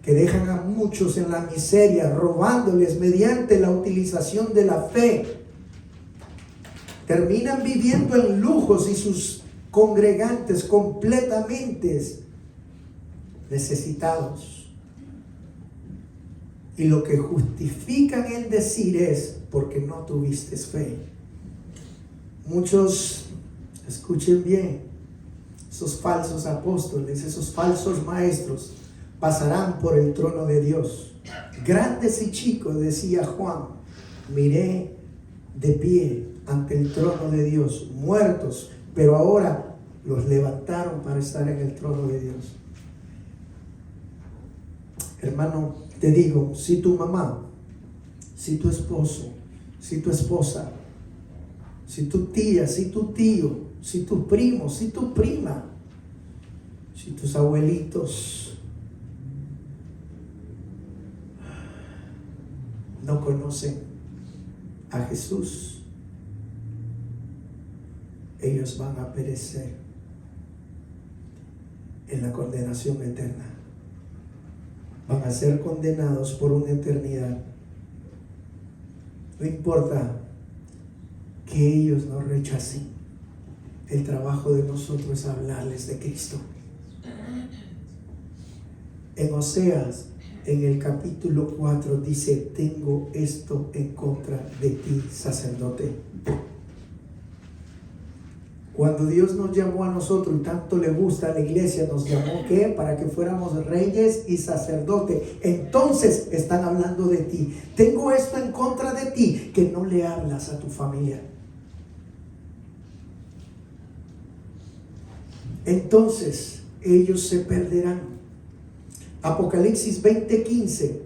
que dejan a muchos en la miseria, robándoles mediante la utilización de la fe. Terminan viviendo en lujos y sus congregantes completamente necesitados. Y lo que justifican en decir es porque no tuviste fe. Muchos, escuchen bien, esos falsos apóstoles, esos falsos maestros pasarán por el trono de Dios. Grandes y chicos, decía Juan, miré de pie ante el trono de Dios, muertos, pero ahora los levantaron para estar en el trono de Dios. Hermano, te digo, si tu mamá, si tu esposo, si tu esposa, si tu tía, si tu tío, si tu primo, si tu prima, si tus abuelitos no conocen a Jesús, ellos van a perecer en la condenación eterna. Van a ser condenados por una eternidad. No importa que ellos nos rechacen, el trabajo de nosotros es hablarles de Cristo. En Oseas, en el capítulo 4, dice: tengo esto en contra de ti, sacerdote. Cuando Dios nos llamó a nosotros y tanto le gusta a la iglesia, nos llamó ¿qué? Para que fuéramos reyes y sacerdotes. Entonces están hablando de ti. Tengo esto en contra de ti, que no le hablas a tu familia. Entonces ellos se perderán. Apocalipsis 20:15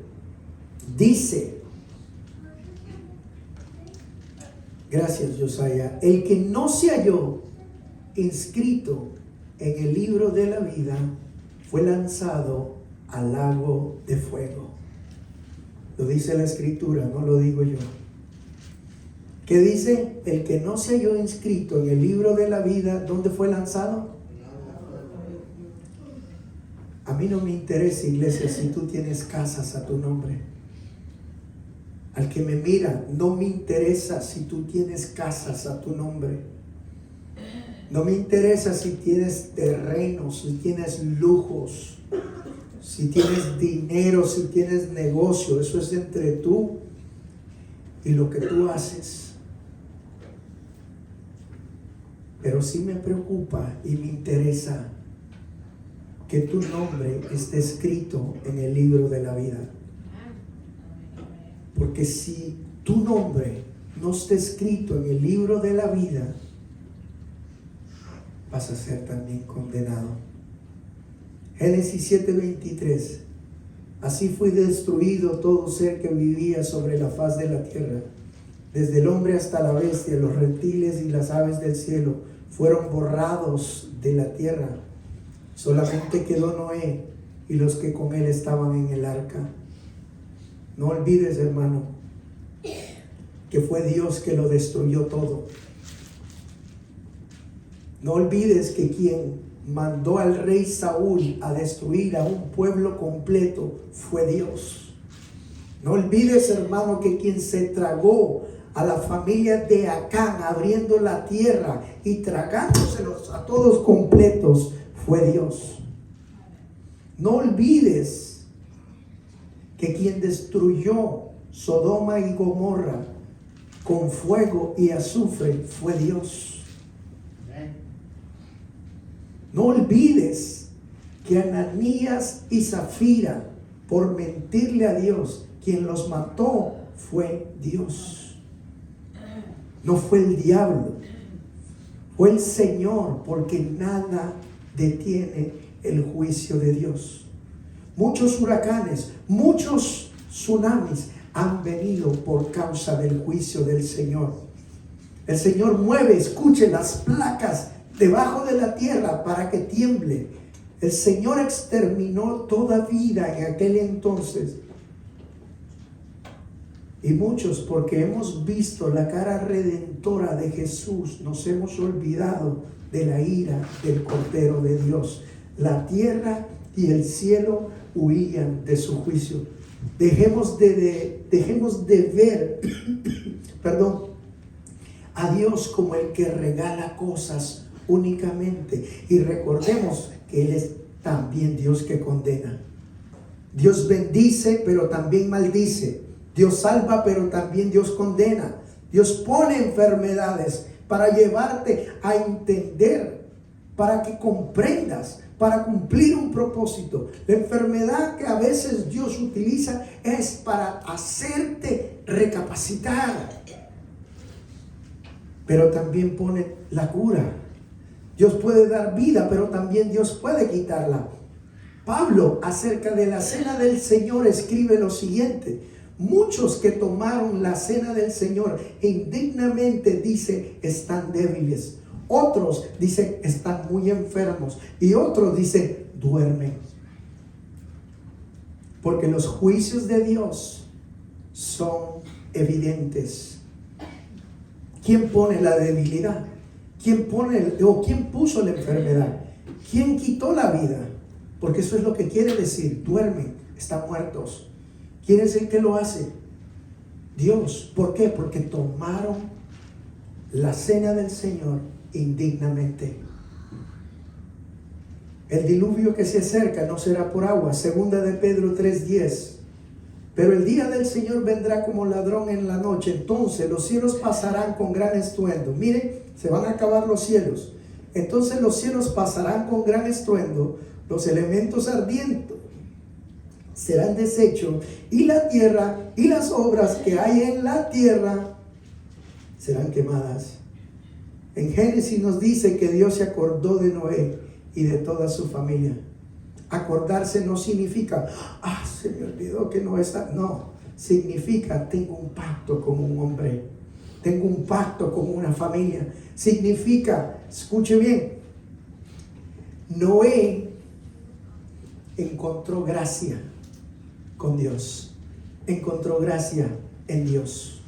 dice, gracias Josiah, el que no se halló inscrito en el libro de la vida fue lanzado al lago de fuego. Lo dice la escritura, no lo digo yo. ¿Qué dice? El que no se halló inscrito en el libro de la vida, ¿dónde fue lanzado? A mí no me interesa, iglesia, si tú tienes casas a tu nombre. Al que me mira, no me interesa si tú tienes casas a tu nombre. No me interesa si tienes terrenos, si tienes lujos, si tienes dinero, si tienes negocio. Eso es entre tú y lo que tú haces. Pero sí me preocupa y me interesa que tu nombre esté escrito en el libro de la vida. Porque si tu nombre no está escrito en el libro de la vida, vas a ser también condenado. Génesis 7:23. Así fue destruido todo ser que vivía sobre la faz de la tierra, desde el hombre hasta la bestia, los reptiles y las aves del cielo fueron borrados de la tierra. Solamente quedó Noé y los que con él estaban en el arca. No olvides, hermano, que fue Dios que lo destruyó todo. No olvides que quien mandó al rey Saúl a destruir a un pueblo completo fue Dios. No olvides, hermano, que quien se tragó a la familia de Acán abriendo la tierra y tragándoselos a todos completos fue Dios. No olvides que quien destruyó Sodoma y Gomorra con fuego y azufre fue Dios. No olvides que Ananías y Zafira, por mentirle a Dios, quien los mató fue Dios. No fue el diablo, fue el Señor, porque nada detiene el juicio de Dios. Muchos huracanes, muchos tsunamis han venido por causa del juicio del Señor. El Señor mueve, escuche, las placas debajo de la tierra para que tiemble. El Señor exterminó toda vida en aquel entonces. Y muchos, porque hemos visto la cara redentora de Jesús, nos hemos olvidado de la ira del Cordero de Dios. La tierra y el cielo huían de su juicio. Dejemos de ver a Dios como el que regala cosas únicamente, y recordemos que Él es también Dios que condena. Dios bendice, pero también maldice. Dios salva, pero también Dios condena. Dios pone enfermedades para llevarte a entender, para que comprendas, para cumplir un propósito. La enfermedad que a veces Dios utiliza es para hacerte recapacitar, pero también pone la cura. Dios puede dar vida, pero también Dios puede quitarla. Pablo, acerca de la cena del Señor, escribe lo siguiente: muchos que tomaron la cena del Señor indignamente, dice, están débiles. Otros, dice, están muy enfermos. Y otros, dice, duermen. Porque los juicios de Dios son evidentes. ¿Quién pone la debilidad? ¿Quién puso la enfermedad? ¿Quién quitó la vida? Porque eso es lo que quiere decir. Duermen, están muertos. ¿Quién es el que lo hace? Dios. ¿Por qué? Porque tomaron la cena del Señor indignamente. El diluvio que se acerca no será por agua. Segunda de Pedro 3:10. Pero el día del Señor vendrá como ladrón en la noche. Entonces los cielos pasarán con gran estruendo. Miren, se van a acabar los cielos. Entonces los cielos pasarán con gran estruendo. Los elementos ardientes serán deshechos, y la tierra y las obras que hay en la tierra serán quemadas. En Génesis nos dice que Dios se acordó de Noé y de toda su familia. Acordarse no significa, se me olvidó que Noé está. No, significa, tengo un pacto con un hombre, tengo un pacto con una familia. Significa, escuche bien, Noé encontró gracia con Dios, encontró gracia en Dios.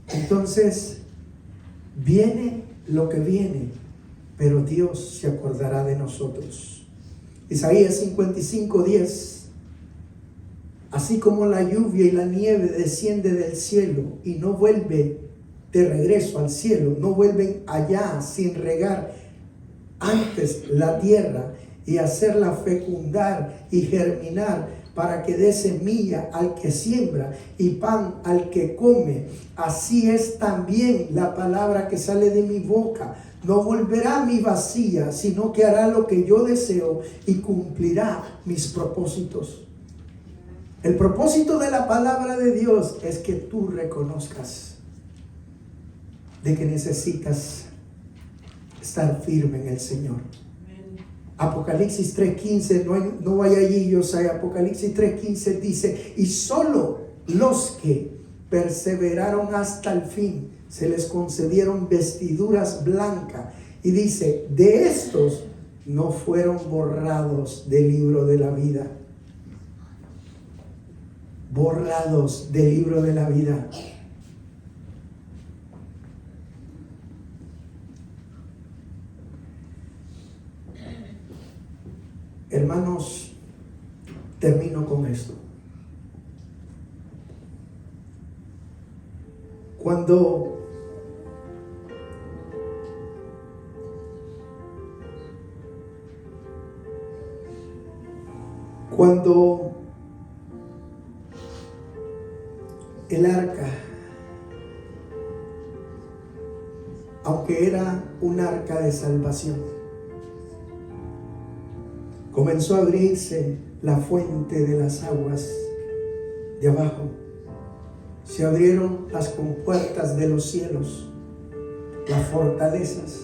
Entonces viene lo que viene, pero Dios se acordará de nosotros. Isaías 55:10. Así como la lluvia y la nieve desciende del cielo y no vuelve de regreso al cielo, no vuelven allá sin regar antes la tierra y hacerla fecundar y germinar, para que dé semilla al que siembra y pan al que come, así es también la palabra que sale de mi boca. No volverá a mí vacía, sino que hará lo que yo deseo y cumplirá mis propósitos. El propósito de la palabra de Dios es que tú reconozcas de que necesitas estar firme en el Señor. Apocalipsis 3:15, no vaya allí, yo sé. Apocalipsis 3:15 dice: y solo los que perseveraron hasta el fin se les concedieron vestiduras blancas. Y dice: de estos no fueron borrados del libro de la vida. Borrados del libro de la vida. Cuando el arca, aunque era un arca de salvación, comenzó a abrirse la fuente de las aguas de abajo, se abrieron las compuertas de los cielos, las fortalezas,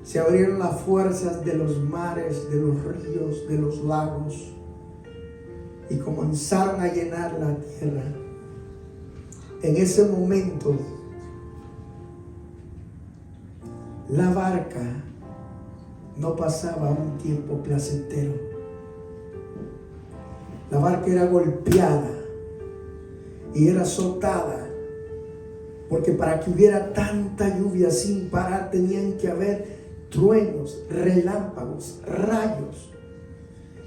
se abrieron las fuerzas de los mares, de los ríos, de los lagos, y comenzaron a llenar la tierra. En ese momento, la barca no pasaba un tiempo placentero. La barca era golpeada y era azotada, porque para que hubiera tanta lluvia sin parar tenían que haber truenos, relámpagos, rayos.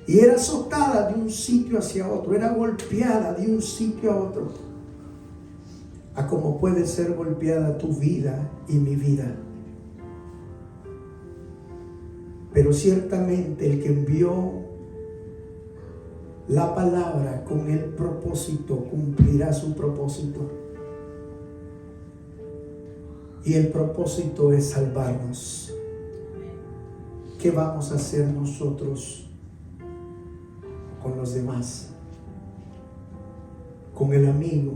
Y era azotada de un sitio hacia otro, era golpeada de un sitio a otro, a como puede ser golpeada tu vida y mi vida. Pero ciertamente el que envió la palabra con el propósito cumplirá su propósito. Y el propósito es salvarnos. ¿Qué vamos a hacer nosotros con los demás? Con el amigo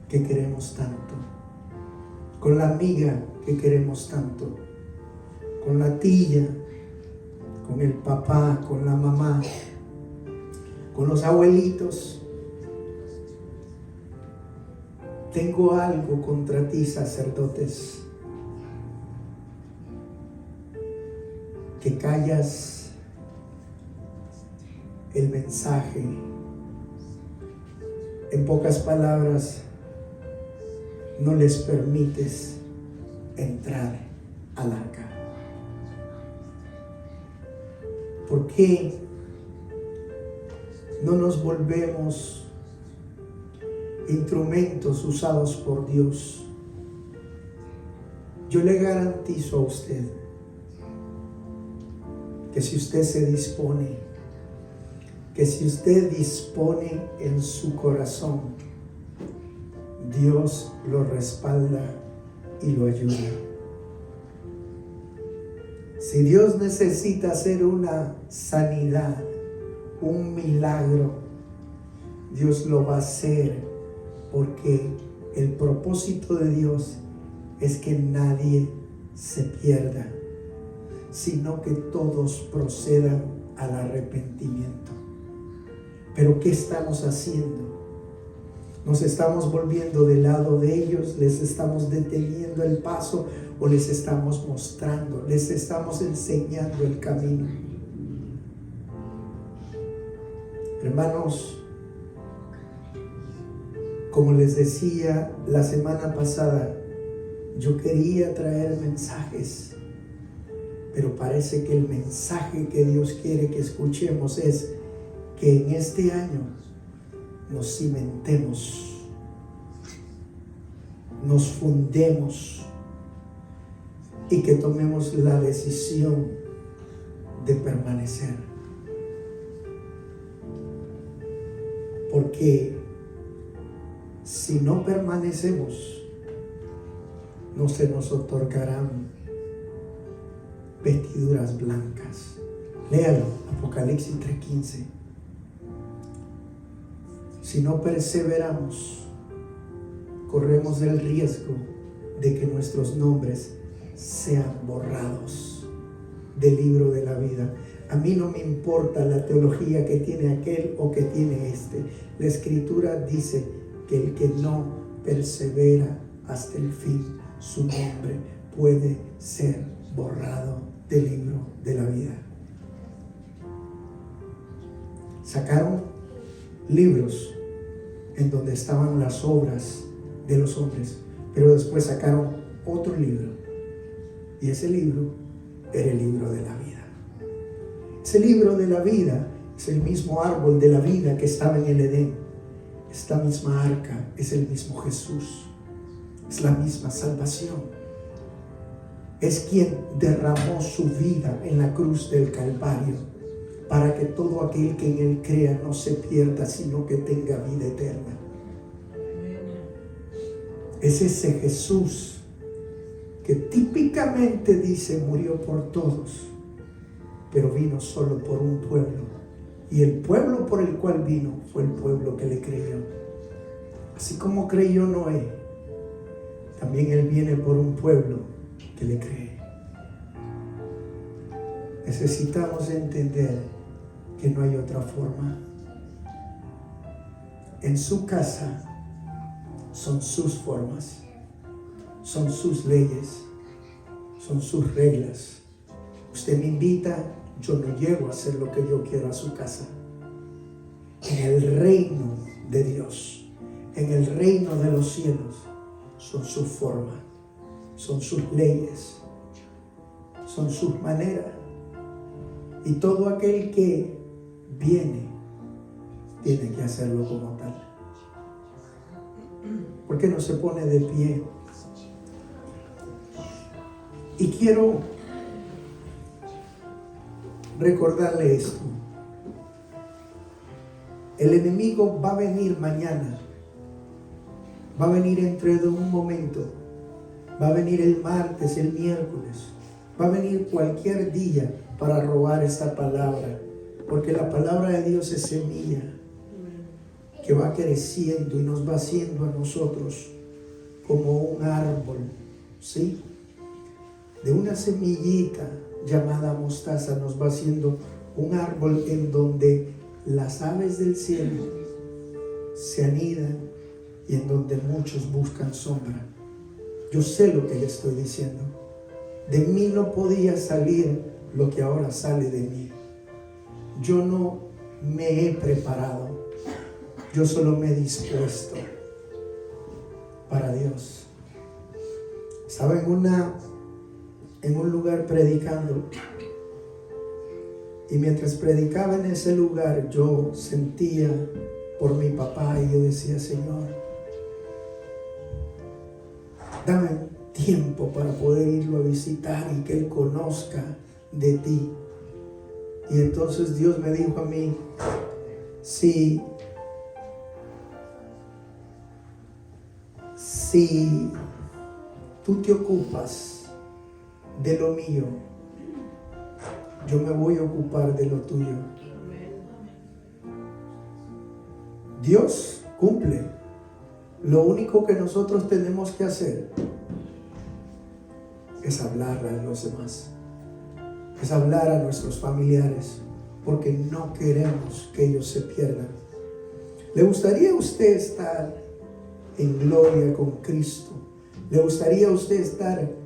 que queremos tanto, con la amiga que queremos tanto, con la tía, con el papá, con la mamá, con los abuelitos. Tengo algo contra ti, sacerdotes, que callas el mensaje. En pocas palabras, no les permites entrar al arca. ¿Por qué no nos volvemos instrumentos usados por Dios? Yo le garantizo a usted que si usted se dispone, que si usted dispone en su corazón, Dios lo respalda y lo ayuda. Si Dios necesita hacer una sanidad, un milagro, Dios lo va a hacer, porque el propósito de Dios es que nadie se pierda, sino que todos procedan al arrepentimiento. Pero ¿qué estamos haciendo? ¿Nos estamos volviendo del lado de ellos? ¿Les estamos deteniendo el paso o les estamos mostrando, les estamos enseñando el camino? Hermanos, como les decía la semana pasada, yo quería traer mensajes, pero parece que el mensaje que Dios quiere que escuchemos es que en este año nos cimentemos, nos fundemos y que tomemos la decisión de permanecer. Porque si no permanecemos, no se nos otorgarán vestiduras blancas. Léalo, Apocalipsis 3:15. Si no perseveramos, corremos el riesgo de que nuestros nombres sean borrados del libro de la vida. A mí no me importa la teología que tiene aquel o que tiene este. La Escritura dice que el que no persevera hasta el fin, su nombre puede ser borrado del libro de la vida. Sacaron libros en donde estaban las obras de los hombres, pero después sacaron otro libro, y ese libro era el libro de la vida. Ese libro de la vida es el mismo árbol de la vida que estaba en el Edén. Esta misma arca es el mismo Jesús. Es la misma salvación. Es quien derramó su vida en la cruz del Calvario para que todo aquel que en Él crea no se pierda, sino que tenga vida eterna. Es ese Jesús que típicamente dice murió por todos, pero vino solo por un pueblo. Y el pueblo por el cual vino fue el pueblo que le creyó. Así como creyó Noé, también Él viene por un pueblo que le cree. Necesitamos entender que no hay otra forma. En su casa son sus formas, son sus leyes, son sus reglas. Usted me invita, yo no llego a hacer lo que yo quiero a su casa. En el reino de Dios, en el reino de los cielos, son sus formas, son sus leyes, son sus maneras. Y todo aquel que viene tiene que hacerlo como tal. ¿Por qué no se pone de pie? Y quiero recordarle esto. El enemigo va a venir mañana, va a venir dentro de un momento, va a venir el martes, el miércoles, va a venir cualquier día para robar esta palabra, porque la palabra de Dios es semilla que va creciendo y nos va haciendo a nosotros como un árbol, ¿sí? De una semillita llamada mostaza nos va haciendo un árbol en donde las aves del cielo se anidan y en donde muchos buscan sombra. Yo sé lo que le estoy diciendo. De mí no podía salir lo que ahora sale de mí. Yo no me he preparado. Yo solo me he dispuesto para Dios. Estaba en un lugar predicando, y mientras predicaba en ese lugar yo sentía por mi papá y yo decía: Señor, dame tiempo para poder irlo a visitar y que Él conozca de ti. Y entonces Dios me dijo a mí: si tú te ocupas de lo mío, yo me voy a ocupar de lo tuyo. Dios cumple. Lo único que nosotros tenemos que hacer es hablarle a los demás, es hablar a nuestros familiares, porque no queremos que ellos se pierdan. ¿Le gustaría a usted estar en gloria con Cristo? ¿Le gustaría a usted estar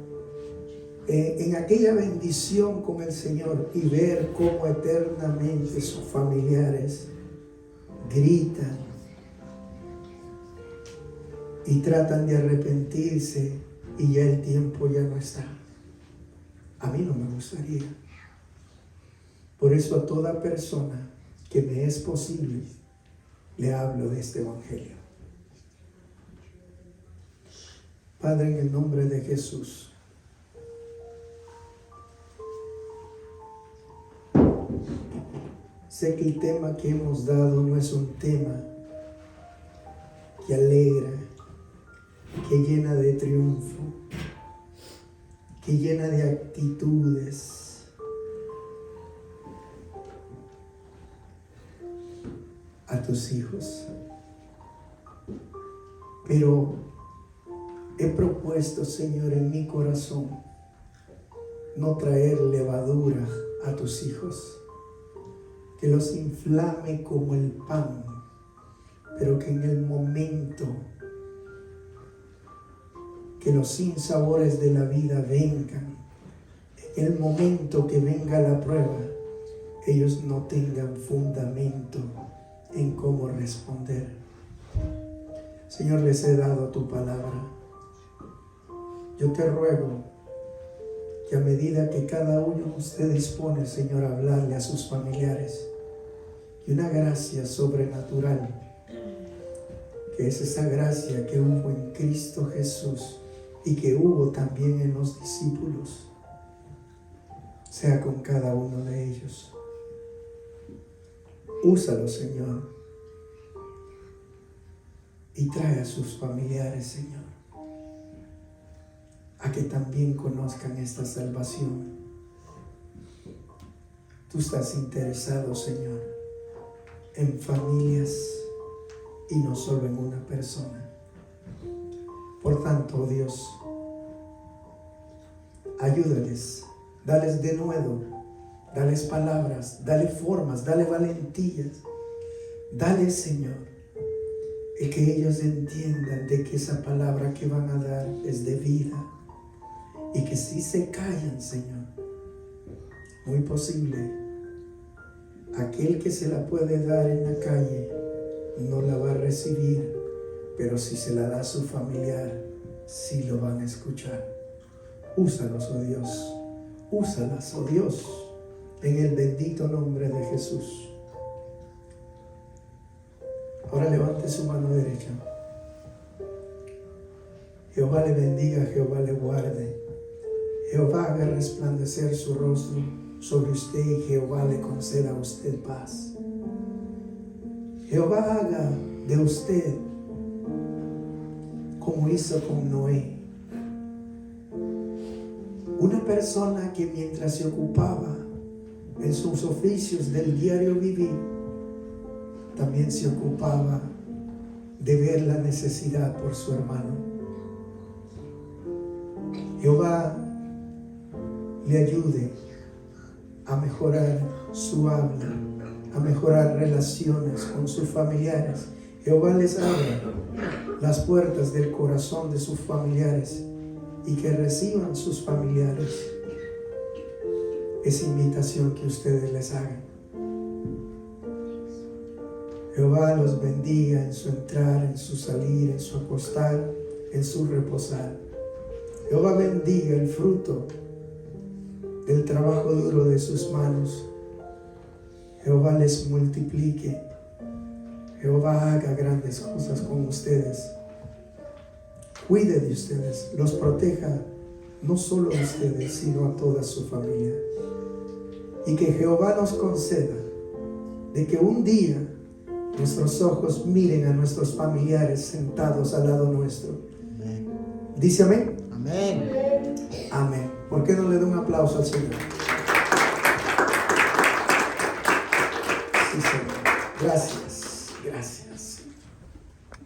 en aquella bendición con el Señor y ver cómo eternamente sus familiares gritan y tratan de arrepentirse y ya el tiempo ya no está? A mí no me gustaría. Por eso a toda persona que me es posible le hablo de este evangelio. Padre, en el nombre de Jesús, sé que el tema que hemos dado no es un tema que alegra, que llena de triunfo, que llena de actitudes. A tus hijos. Pero he propuesto, Señor, en mi corazón no traer levadura a tus hijos, que los inflame como el pan, pero que en el momento que los sinsabores de la vida vengan, en el momento que venga la prueba, ellos no tengan fundamento en cómo responder. Señor, les he dado tu palabra. Yo te ruego que a medida que cada uno usted dispone, Señor, a hablarle a sus familiares, y una gracia sobrenatural que es esa gracia que hubo en Cristo Jesús y que hubo también en los discípulos, sea con cada uno de ellos. Úsalo, Señor, y trae a sus familiares, Señor, a que también conozcan esta salvación. Tú estás interesado, Señor, en familias y no solo en una persona. Por tanto, oh Dios, ayúdales, dales de nuevo, dales palabras, dale formas, dale valentías, dale, Señor, el que ellos entiendan de que esa palabra que van a dar es de vida y que si se callan, Señor, muy posible, aquel que se la puede dar en la calle no la va a recibir, pero si se la da a su familiar, sí lo van a escuchar. Úsalos, oh Dios, úsalas, oh Dios, en el bendito nombre de Jesús. Ahora levante su mano derecha. Jehová le bendiga, Jehová le guarde. Jehová haga resplandecer su rostro sobre usted y Jehová le conceda a usted paz. Jehová haga de usted como hizo con Noé, una persona que mientras se ocupaba en sus oficios del diario vivir, también se ocupaba de ver la necesidad por su hermano. Jehová le ayude a mejorar su habla, a mejorar relaciones con sus familiares. Jehová les abra las puertas del corazón de sus familiares y que reciban sus familiares esa invitación que ustedes les hagan. Jehová los bendiga en su entrar, en su salir, en su acostar, en su reposar. Jehová bendiga el fruto del trabajo duro de sus manos. Jehová les multiplique. Jehová haga grandes cosas con ustedes. Cuide de ustedes, los proteja, no solo a ustedes, sino a toda su familia. Y que Jehová nos conceda de que un día nuestros ojos miren a nuestros familiares sentados al lado nuestro. Amén. ¿Dice amén? Amén. Amén. ¿Por qué no le da un aplauso al Señor? Sí, Señor. Gracias.